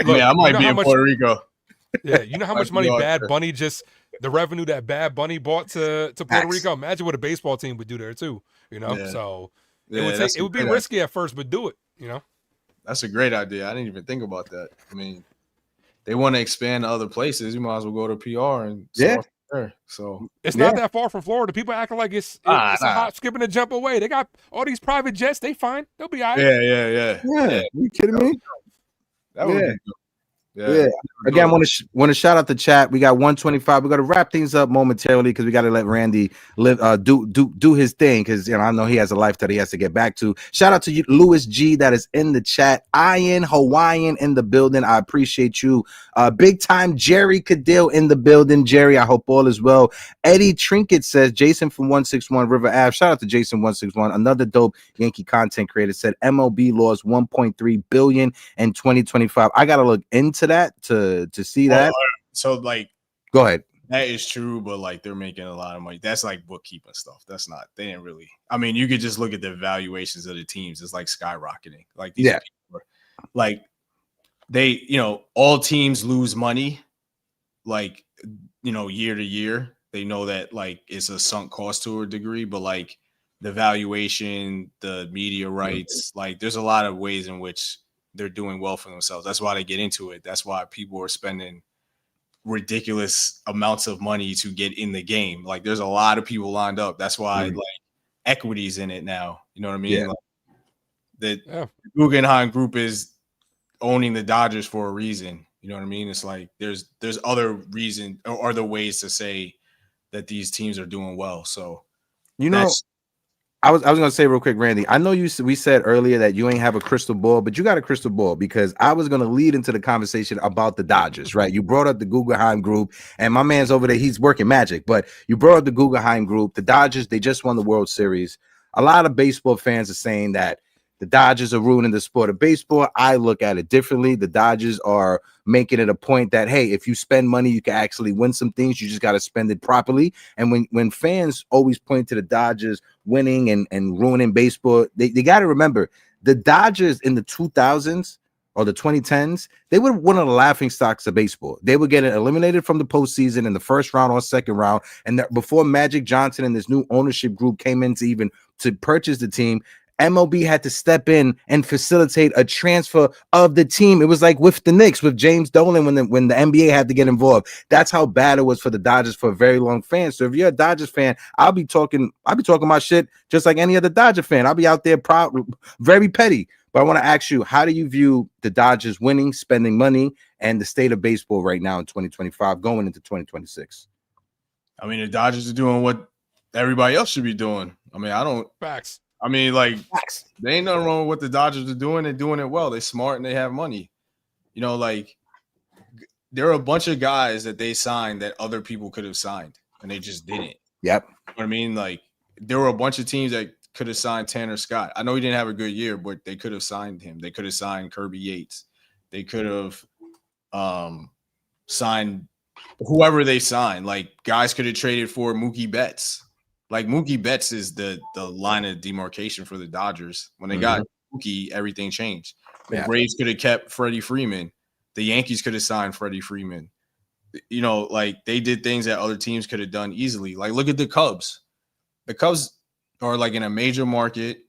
Speaker 4: Look,
Speaker 5: I might
Speaker 4: you know
Speaker 5: be
Speaker 4: how
Speaker 5: in
Speaker 4: much,
Speaker 5: Puerto Rico.
Speaker 4: yeah, you know how
Speaker 5: Might
Speaker 4: much
Speaker 5: be
Speaker 4: money
Speaker 5: on
Speaker 4: Bad
Speaker 5: there.
Speaker 4: Bunny the revenue that Bad Bunny bought to Puerto
Speaker 1: Facts.
Speaker 4: Rico. Imagine what a baseball team would do there too. You know,
Speaker 5: Yeah.
Speaker 4: so
Speaker 5: Yeah, that's
Speaker 4: it
Speaker 5: a
Speaker 4: would be
Speaker 5: great
Speaker 4: risky at first, but do it. You know,
Speaker 5: That's a great idea. I didn't even think about that. I mean, they want to expand to other places. You might as well go to PR and
Speaker 1: Yeah.
Speaker 5: start there. So
Speaker 4: it's
Speaker 1: Yeah.
Speaker 4: not that far from Florida. People acting like it's a hop, skip, and a jump away. They got all these private jets. They fine. They'll be all right.
Speaker 1: Yeah. You kidding me?
Speaker 5: That would
Speaker 1: Yeah.
Speaker 5: be good.
Speaker 1: Yeah. Again, want to shout out the chat. We got 125. We're gonna wrap things up momentarily because we got to let Randy live, do his thing because I know he has a life that he has to get back to. Shout out to you, Louis G, that is in the chat. Ian Hawaiian in the building. I appreciate you. Big time Jerry Cadell in the building. Jerry, I hope all is well. Eddie Trinket says Jason from 161 River Ave. Shout out to Jason 161. Another dope Yankee content creator said MLB lost 1.3 billion in 2025. I gotta look into that to see that.
Speaker 5: So like,
Speaker 1: go ahead.
Speaker 5: That is true, but like they're making a lot of money. That's like bookkeeping stuff. That's not. They didn't really. I mean, you could just look at the valuations of the teams. It's like skyrocketing. Like these people are, like they, all teams lose money. Like year to year, they know that like it's a sunk cost to a degree, but like the valuation, the media rights, like there's a lot of ways in which they're doing well for themselves. That's why they get into it. That's why people are spending ridiculous amounts of money to get in the game. Like there's a lot of people lined up. That's why like equity's in it now. You know what I mean?
Speaker 1: Yeah.
Speaker 5: Like, the Guggenheim Group is owning the Dodgers for a reason. You know what I mean? It's like there's other reason or other ways to say that these teams are doing well. So
Speaker 1: I was gonna say real quick, Randy. I know we said earlier that you ain't have a crystal ball, but you got a crystal ball because I was gonna lead into the conversation about the Dodgers, right? You brought up the Guggenheim Group, and my man's over there, he's working magic, but you brought up the Guggenheim Group. The Dodgers, they just won the World Series. A lot of baseball fans are saying that the Dodgers are ruining the sport of baseball. I look at it differently. The Dodgers are making it a point that, hey, if you spend money, you can actually win some things. You just got to spend it properly. And when fans always point to the Dodgers winning and ruining baseball, they got to remember the Dodgers in the 2000s or the 2010s, they were one of the laughing stocks of baseball. They were getting eliminated from the postseason in the first round or second round. And before Magic Johnson and this new ownership group came in to purchase the team, MLB had to step in and facilitate a transfer of the team. It was like with the Knicks, with James Dolan when the NBA had to get involved. That's how bad it was for the Dodgers for a very long fan. So if you're a Dodgers fan, I'll be talking my shit just like any other Dodger fan. I'll be out there proud, very petty. But I want to ask you, how do you view the Dodgers winning, spending money, and the state of baseball right now in 2025 going into 2026?
Speaker 5: I mean, the Dodgers are doing what everybody else should be doing. I mean,
Speaker 4: Facts.
Speaker 5: I mean, like, there ain't nothing wrong with what the Dodgers are doing. They're doing it well. They're smart and they have money. Like, there are a bunch of guys that they signed that other people could have signed, and they just didn't.
Speaker 1: Yep.
Speaker 5: You know what I mean? Like, there were a bunch of teams that could have signed Tanner Scott. I know he didn't have a good year, but they could have signed him. They could have signed Kirby Yates. They could have signed whoever they signed. Like, guys could have traded for Mookie Betts. Like Mookie Betts is the line of demarcation for the Dodgers. When they got Mookie, everything changed. The Braves could have kept Freddie Freeman. The Yankees could have signed Freddie Freeman. Like they did things that other teams could have done easily. Like look at the Cubs. The Cubs are like in a major market.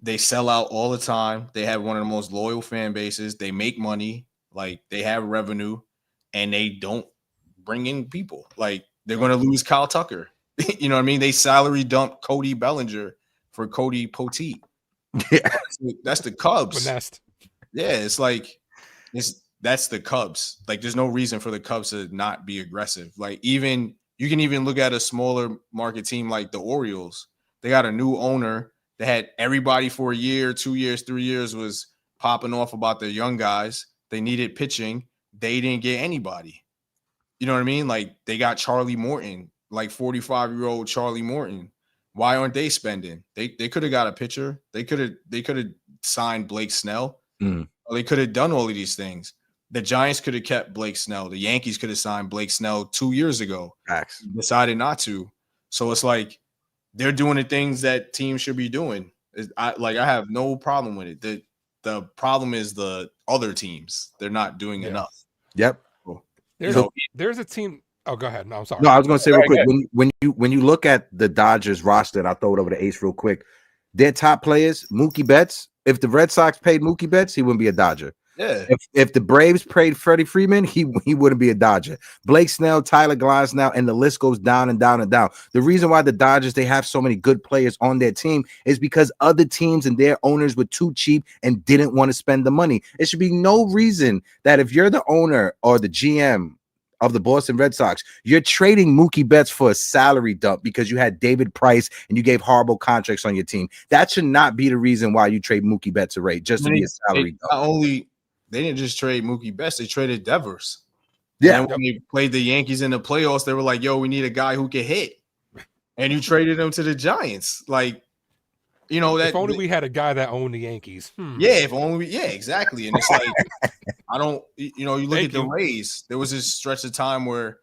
Speaker 5: They sell out all the time. They have one of the most loyal fan bases. They make money. Like they have revenue, and they don't bring in people. Like they're going to lose Kyle Tucker. You know what I mean? They salary dumped Cody Bellinger for Cody Poteet.
Speaker 1: Yeah.
Speaker 5: That's the Cubs.
Speaker 4: Finessed.
Speaker 5: Yeah, it's like that's the Cubs. Like there's no reason for the Cubs to not be aggressive. Like you can even look at a smaller market team like the Orioles. They got a new owner that had everybody for a year, 2 years, 3 years was popping off about their young guys. They needed pitching. They didn't get anybody. You know what I mean? Like they got Charlie Morton. like 45-year-old Charlie Morton. Why aren't they spending? They could have got a pitcher. They could have signed Blake Snell. Or they could have done all of these things. The Giants could have kept Blake Snell. The Yankees could have signed Blake Snell 2 years ago.
Speaker 1: Facts.
Speaker 5: Decided not to. So it's like they're doing the things that teams should be doing. I have no problem with it. The problem is the other teams. They're not doing enough.
Speaker 1: Yep.
Speaker 4: There's a team. Oh, go ahead. No, I'm sorry.
Speaker 1: No, I was going to say real quick. When you look at the Dodgers roster, and I'll throw it over to Ace real quick. Their top players, Mookie Betts. If the Red Sox paid Mookie Betts, he wouldn't be a Dodger.
Speaker 5: Yeah.
Speaker 1: If the Braves paid Freddie Freeman, he wouldn't be a Dodger. Blake Snell, Tyler Glasnow, and the list goes down and down and down. The reason why the Dodgers, they have so many good players on their team is because other teams and their owners were too cheap and didn't want to spend the money. It should be no reason that if you're the owner or the GM of the Boston Red Sox, you're trading Mookie Betts for a salary dump because you had David Price and you gave horrible contracts on your team. That should not be the reason why you trade Mookie Betts a rate just to be a salary dump.
Speaker 5: Not only they didn't just trade Mookie Betts, they traded Devers.
Speaker 1: Yeah.
Speaker 5: And when they played the Yankees in the playoffs, they were like, yo, we need a guy who can hit. And you traded him to the Giants. Like, you know, that
Speaker 4: if only we had a guy that owned the Yankees.
Speaker 5: Yeah, if only exactly. And it's like, you look at the Rays. There was this stretch of time where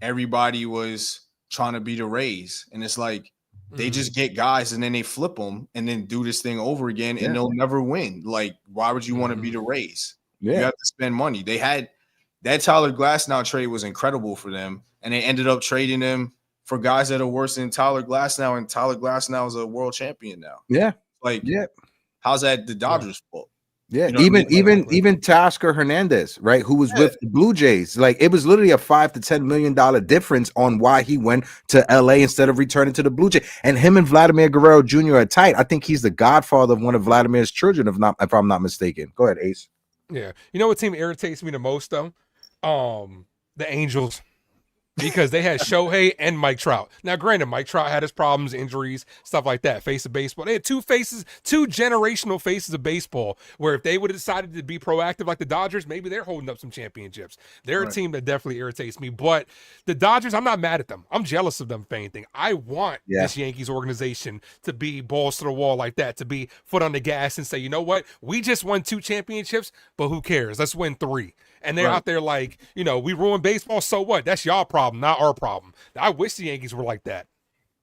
Speaker 5: everybody was trying to be the Rays. And it's like they just get guys and then they flip them and then do this thing over again and they'll never win. Like, why would you want to be the Rays? Yeah. You have to spend money. They had that Tyler Glasnow trade was incredible for them. And they ended up trading him for guys that are worse than Tyler Glasnow, and Tyler Glasnow is a world champion now.
Speaker 1: Yeah.
Speaker 5: Like, how's that the Dodgers' fault?
Speaker 1: Yeah, you know even Teoscar Hernandez, right, who was with the Blue Jays. Like, it was literally a $5 to $10 million difference on why he went to LA instead of returning to the Blue Jays. And him and Vladimir Guerrero Jr. are tight. I think he's the godfather of one of Vladimir's children, if I'm not mistaken. Go ahead, Ace.
Speaker 4: Yeah. You know what team irritates me the most, though? The Angels. Because they had Shohei and Mike Trout. Now, granted, Mike Trout had his problems, injuries, stuff like that, face of baseball. They had two generational faces of baseball, where if they would have decided to be proactive like the Dodgers, maybe they're holding up some championships. They're a team that definitely irritates me. But the Dodgers, I'm not mad at them. I'm jealous of them for anything. I want this Yankees organization to be balls to the wall like that, to be foot on the gas and say, you know what? We just won 2 championships, but who cares? Let's win 3. And they're out there like, you know, we ruined baseball, so what? That's y'all problem, not our problem. I wish the Yankees were like that.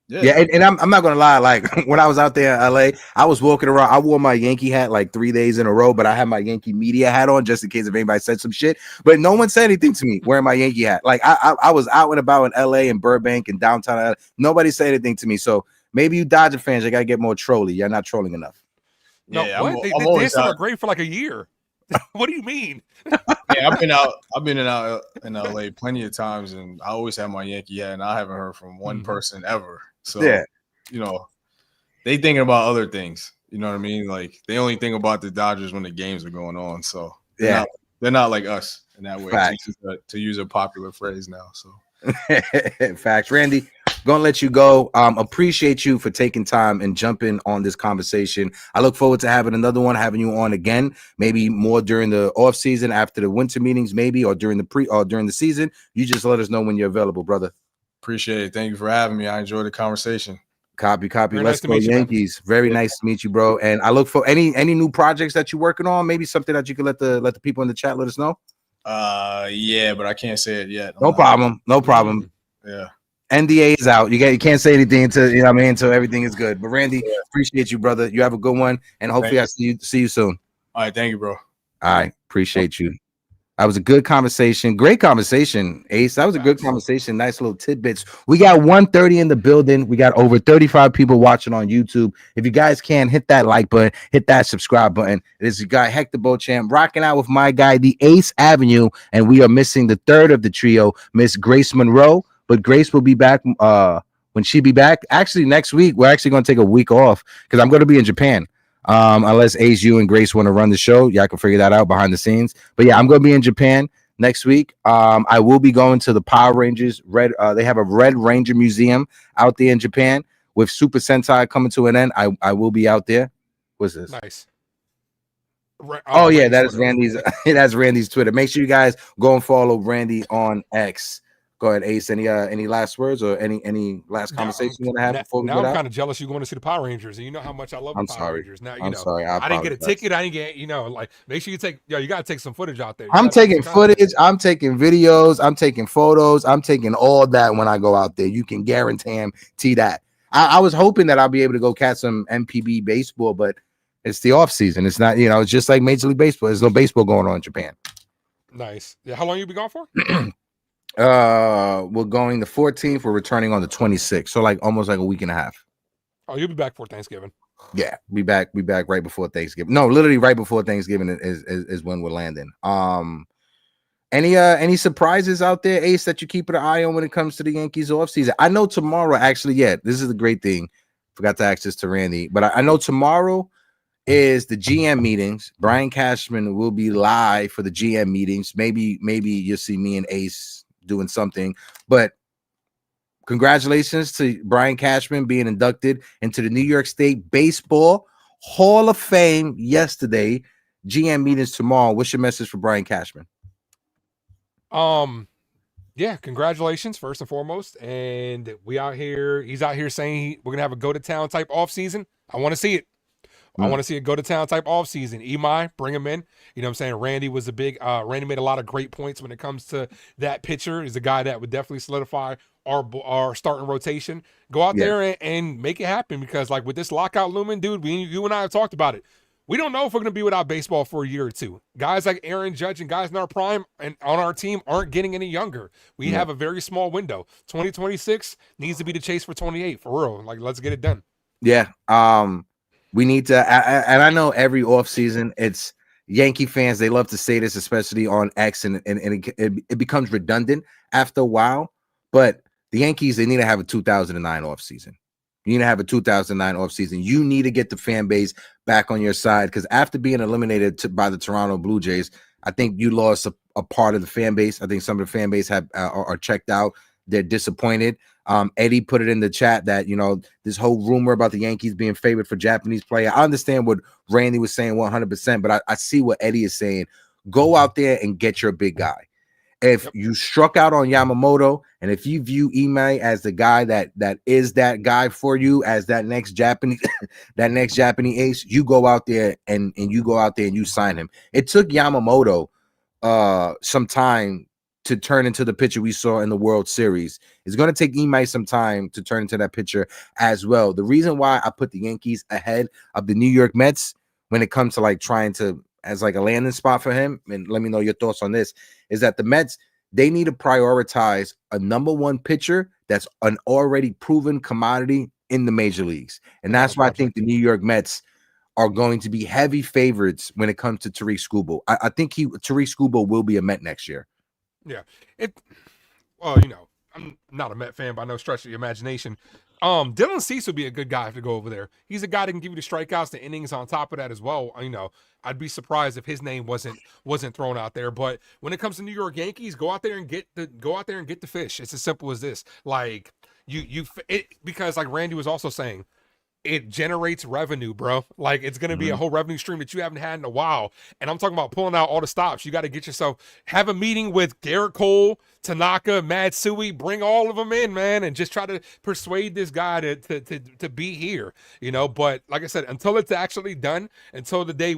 Speaker 1: Yeah, and I'm not gonna lie. Like, when I was out there in LA, I was walking around. I wore my Yankee hat like 3 days in a row, but I had my Yankee media hat on just in case if anybody said some shit. But no one said anything to me wearing my Yankee hat. Like, I was out and about in LA and Burbank and downtown LA. Nobody said anything to me. So maybe you Dodger fans, you gotta get more trolly. You're not trolling enough.
Speaker 4: No, what? They did something great for like a year. What do you mean?
Speaker 5: Yeah, I've been in LA plenty of times, and I always have my Yankee hat, and I haven't heard from one person ever. So you know, they thinking about other things. You know what I mean? Like, they only think about the Dodgers when the games are going on. So they're not like us in that way. To use a popular phrase now. So
Speaker 1: facts, Randy. Gonna let you go. Appreciate you for taking time and jumping on this conversation. I look forward to having another one, having you on again, maybe more during the off season, after the winter meetings, maybe, or during the season. You just let us know when you're available, brother.
Speaker 5: Appreciate it. Thank you for having me. I enjoyed the conversation.
Speaker 1: Copy.
Speaker 4: Very
Speaker 1: Let's go Yankees. Very nice to meet you, bro. And I look for any new projects that you're working on. Maybe something that you could let the people in the chat let us know.
Speaker 5: Yeah, but I can't say it yet.
Speaker 1: No problem.
Speaker 5: Yeah.
Speaker 1: NDA is out. You can't say anything until everything is good. But Randy, appreciate you, brother. You have a good one, and hopefully I see you soon.
Speaker 5: All right, thank you, bro.
Speaker 1: All right, appreciate you. That was a good conversation. Great conversation, Ace. That was a good conversation. Nice little tidbits. We got 130 in the building. We got over 35 people watching on YouTube. If you guys can, hit that like button, hit that subscribe button. It is your guy, Hector Beauchamp, rocking out with my guy, the Ace Avenue, and we are missing the third of the trio, Miss Grace Monroe. But Grace will be back when she be back. Actually, next week, we're actually going to take a week off because I'm going to be in Japan. Unless Ace, you and Grace want to run the show. Y'all can figure that out behind the scenes. But yeah, I'm going to be in Japan next week. I will be going to the Power Rangers. They have a Red Ranger Museum out there in Japan with Super Sentai coming to an end. I will be out there. What's this?
Speaker 4: Nice.
Speaker 1: That is Randy's. That's Randy's Twitter. Make sure you guys go and follow Randy on X. Go ahead, Ace. Any last words or any last conversation you want to have before we
Speaker 4: now
Speaker 1: get
Speaker 4: I'm
Speaker 1: out?
Speaker 4: kind of jealous you're going to see the Power Rangers, and you know how much I love the
Speaker 1: I'm
Speaker 4: Power
Speaker 1: sorry.
Speaker 4: Rangers. Now
Speaker 1: I'm sorry. I
Speaker 4: I didn't get a
Speaker 1: apologize.
Speaker 4: ticket. I didn't get like make sure you take you got to take some footage out there. You
Speaker 1: I'm
Speaker 4: gotta take
Speaker 1: taking
Speaker 4: some content.
Speaker 1: footage. I'm taking videos. I'm taking photos. I'm taking all that when I go out there. You can guarantee that. I was hoping that I'll be able to go catch some MPB baseball, but it's the off season. It's not, it's just like Major League Baseball. There's no baseball going on in Japan.
Speaker 4: Nice. Yeah. How long you be gone for?
Speaker 1: We're going the 14th. We're returning on the 26th. So like almost like a week and a half.
Speaker 4: Oh, you'll be back for Thanksgiving.
Speaker 1: Yeah, be back right before Thanksgiving. No, literally right before Thanksgiving is when we're landing. Any surprises out there, Ace, that you keep an eye on when it comes to the Yankees offseason? I know tomorrow, actually, this is the great thing. Forgot to ask this to Randy, but I know tomorrow is the GM meetings. Brian Cashman will be live for the GM meetings. Maybe you'll see me and Ace doing something, but congratulations to Brian Cashman being inducted into the New York State Baseball Hall of Fame yesterday. GM meetings tomorrow. What's your message for Brian Cashman?
Speaker 4: Yeah, congratulations first and foremost. And he's out here saying we're gonna have a go to town type off season. I want to see it. I want to see a go to town type off season. Imai, bring him in. You know what I'm saying? Randy was Randy made a lot of great points when it comes to that pitcher. He's a guy that would definitely solidify our starting rotation. Go out there and make it happen, because like with this lockout looming, dude, you and I have talked about it. We don't know if we're going to be without baseball for a year or two. Guys like Aaron Judge and guys in our prime and on our team aren't getting any younger. We have a very small window. 2026 needs to be the chase for 28, for real. Like, let's get it done.
Speaker 1: Yeah. We need to, and I know every offseason, it's Yankee fans, they love to say this, especially on X, and it becomes redundant after a while. But the Yankees, they need to have a 2009 offseason. You need to have a 2009 offseason. You need to get the fan base back on your side, because after being eliminated by the Toronto Blue Jays, I think you lost a part of the fan base. I think some of the fan base are checked out. They're disappointed. Eddie put it in the chat that, this whole rumor about the Yankees being favored for Japanese player. I understand what Randy was saying 100%, but I see what Eddie is saying. Go out there and get your big guy. If you struck out on Yamamoto, and if you view Imai as the guy that is that guy for you, as that next Japanese ace, you go out there and you sign him. It took Yamamoto some time to turn into the pitcher we saw in the World Series. It's going to take Imai some time to turn into that pitcher as well. The reason why I put the Yankees ahead of the New York Mets when it comes to like trying to as like a landing spot for him, and let me know your thoughts on this, is that the Mets, they need to prioritize a number one pitcher that's an already proven commodity in the major leagues. And that's why I think the New York Mets are going to be heavy favorites when it comes to Tariq Skubal. I think Tariq Skubal will be a Met next year.
Speaker 4: Yeah. I'm not a Met fan by no stretch of the imagination. Dylan Cease would be a good guy to go over there. He's a guy that can give you the strikeouts, the innings on top of that as well. I'd be surprised if his name wasn't thrown out there. But when it comes to New York Yankees, go out there and get the fish. It's as simple as this. Like because like Randy was also saying, it generates revenue, bro. Like, it's going to be a whole revenue stream that you haven't had in a while. And I'm talking about pulling out all the stops. You got to get yourself, have a meeting with Garrett Cole, Tanaka, Matsui, bring all of them in, man, and just try to persuade this guy to be here, But like I said, until it's actually done, until the day,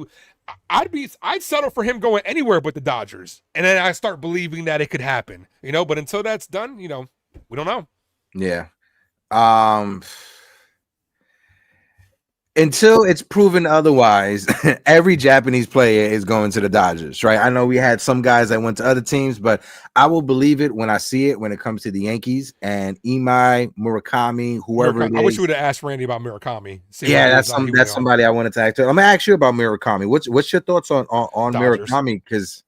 Speaker 4: I'd settle for him going anywhere but the Dodgers. And then I start believing that it could happen, but until that's done, we don't know.
Speaker 1: Yeah. Until it's proven otherwise, every Japanese player is going to the Dodgers, right? I know we had some guys that went to other teams, but I will believe it when I see it when it comes to the Yankees and Imai, Murakami, whoever it is.
Speaker 4: I wish you would have asked Randy about Murakami.
Speaker 1: That's somebody I wanted to ask. I'm gonna ask you about Murakami. What's your thoughts on Murakami? Because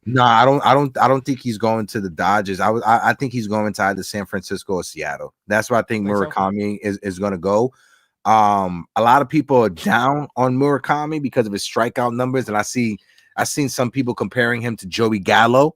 Speaker 1: no, I don't think he's going to the Dodgers. I think he's going to either San Francisco or Seattle. That's where I think Murakami is going to go. A lot of people are down on Murakami because of his strikeout numbers, and I've seen some people comparing him to Joey Gallo,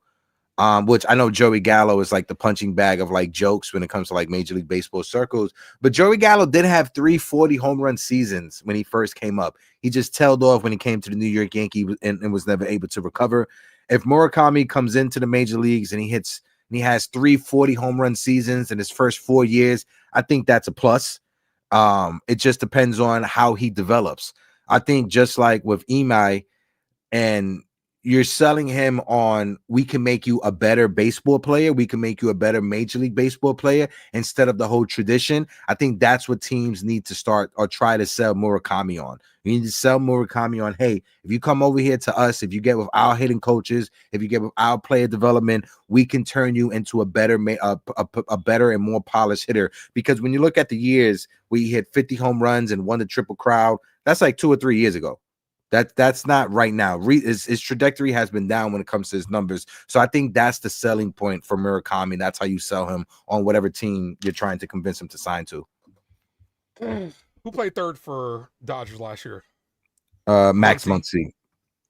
Speaker 1: which I know Joey Gallo is like the punching bag of like jokes when it comes to like Major League Baseball circles. But Joey Gallo did have 340 home run seasons when he first came up. He just tailed off when he came to the New York Yankees and was never able to recover. If Murakami comes into the major leagues and he hits and he has 340 home run seasons in his first 4 years, I think that's a plus. It just depends on how he develops. I think just like with Imai, and you're selling him on, we can make you a better baseball player, we can make you a better Major League Baseball player instead of the whole tradition. I think that's what teams need to start or try to sell Murakami on. You need to sell Murakami on, hey, if you come over here to us, if you get with our hitting coaches, if you get with our player development, we can turn you into a better a better and more polished hitter. Because when you look at the years where he hit 50 home runs and won the Triple Crown, that's like 2 or 3 years ago. That's not right now. His trajectory has been down when it comes to his numbers. So I think that's the selling point for Murakami. That's how you sell him on whatever team you're trying to convince him to sign to.
Speaker 4: Who played third for Dodgers last year?
Speaker 1: Max Muncy.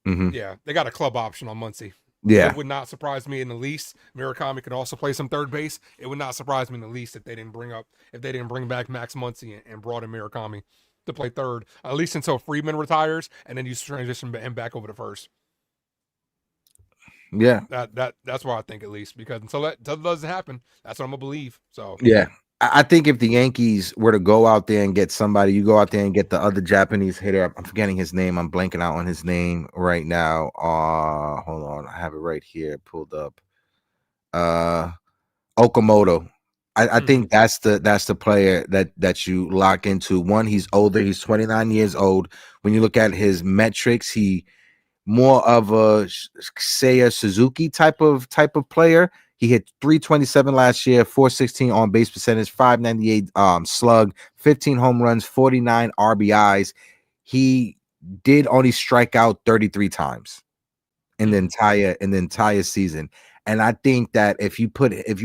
Speaker 1: Mm-hmm.
Speaker 4: Yeah, they got a club option on Muncy.
Speaker 1: Yeah.
Speaker 4: It would not surprise me in the least. Murakami could also play some third base. It would not surprise me in the least if they didn't bring back Max Muncy and brought in Murakami to play third, at least until Friedman retires, and then you transition him back over to first.
Speaker 1: Yeah,
Speaker 4: that's what I think, at least, because until that doesn't happen, that's what I'm gonna believe. So
Speaker 1: yeah, I think if the Yankees were to go out there and get somebody, you go out there and get the other Japanese hitter. I'm forgetting his name. I'm blanking out on his name right now. Hold on, I have it right here pulled up. Okamoto. I think that's the player that you lock into. One, he's older. He's 29 years old. When you look at his metrics, he more of a Seiya Suzuki type of player. He hit 327 last year, 416 on base percentage, 598 slug, 15 home runs, 49 RBIs. He did only strike out 33 times in the entire season. And I think that if you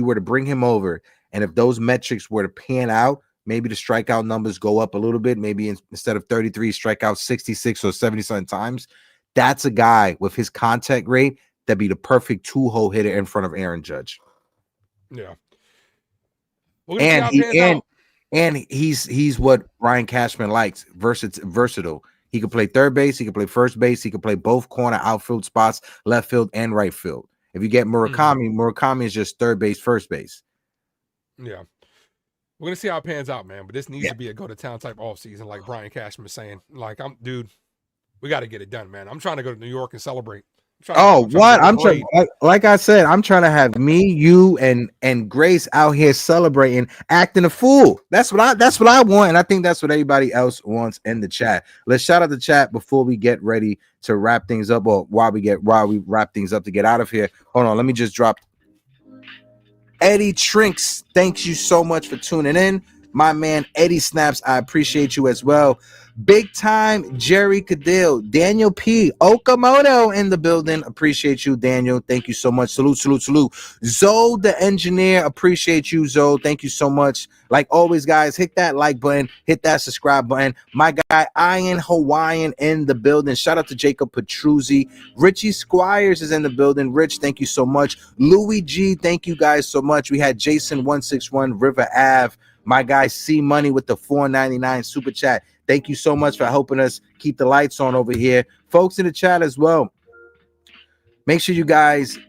Speaker 1: were to bring him over, and if those metrics were to pan out, maybe the strikeout numbers go up a little bit. Maybe instead of 33, strike out 66 or 70 times. That's a guy with his contact rate that'd be the perfect two-hole hitter in front of Aaron Judge.
Speaker 4: Yeah.
Speaker 1: And he's what Brian Cashman likes. Versatile. He could play third base, he could play first base, he could play both corner outfield spots, left field and right field. If you get Murakami is just third base, first base.
Speaker 4: Yeah. We're going to see how it pans out, man. But this needs to be a go-to-town type offseason, like Brian Cashman was saying. Like, we got to get it done, man. I'm trying to go to New York and celebrate. I'm trying,
Speaker 1: like I said, I'm trying to have me, you, and Grace out here celebrating, acting a fool. That's what I want, and I think that's what everybody else wants in the chat. Let's shout out the chat before we get ready to wrap things up, or while we wrap things up to get out of here. Hold on, let me just drop. Eddie Trinks, thanks you so much for tuning in. My man Eddie Snaps, I appreciate you as well. Big time Jerry Cadell, Daniel P. Okamoto in the building. Appreciate you, Daniel. Thank you so much. Salute. Zoe the engineer, appreciate you, Zoe. Thank you so much. Like always, guys, hit that like button, hit that subscribe button. My guy Iron Hawaiian in the building. Shout out to Jacob Petruzzi. Richie Squires is in the building. Rich, thank you so much. Louis G, thank you guys so much. We had Jason 161 River Ave. My guy C Money with the $4.99 super chat. Thank you so much for helping us keep the lights on over here. Folks in the chat as well, make sure you guys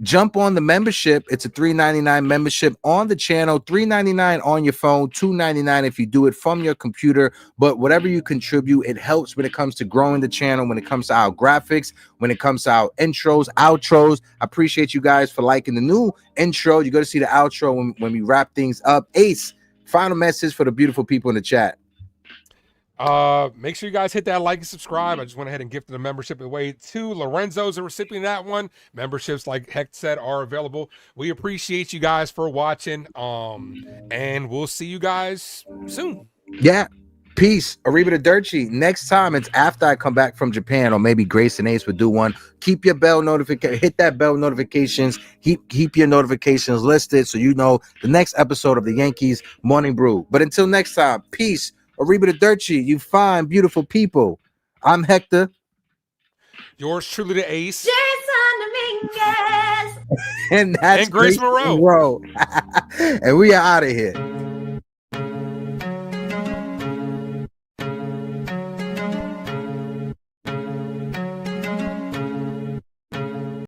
Speaker 1: jump on the membership. It's a $3.99 membership on the channel, $3.99 on your phone, $2.99 if you do it from your computer. But whatever you contribute, it helps when it comes to growing the channel, when it comes to our graphics, when it comes to our intros, outros. I appreciate you guys for liking the new intro. You're going to see the outro when we wrap things up. Ace, final message for the beautiful people in the chat.
Speaker 4: Make sure you guys hit that like and subscribe. I just went ahead and gifted a membership away to Lorenzo's a recipient of that one. Memberships, like Heck said, are available. We appreciate you guys for watching. And we'll see you guys soon.
Speaker 1: Yeah. Peace. Arrivederci. Next time, it's after I come back from Japan, or maybe Grace and Ace would do one. Keep your bell notification. Hit that bell notifications. Keep your notifications listed so you know the next episode of the Yankees Morning Brew. But until next time, peace. Arrivederci, you fine, beautiful people. I'm Hector.
Speaker 4: Yours truly, the Ace.
Speaker 6: Jason Dominguez.
Speaker 1: And that's
Speaker 4: Grace Moreau.
Speaker 1: And we are out of here.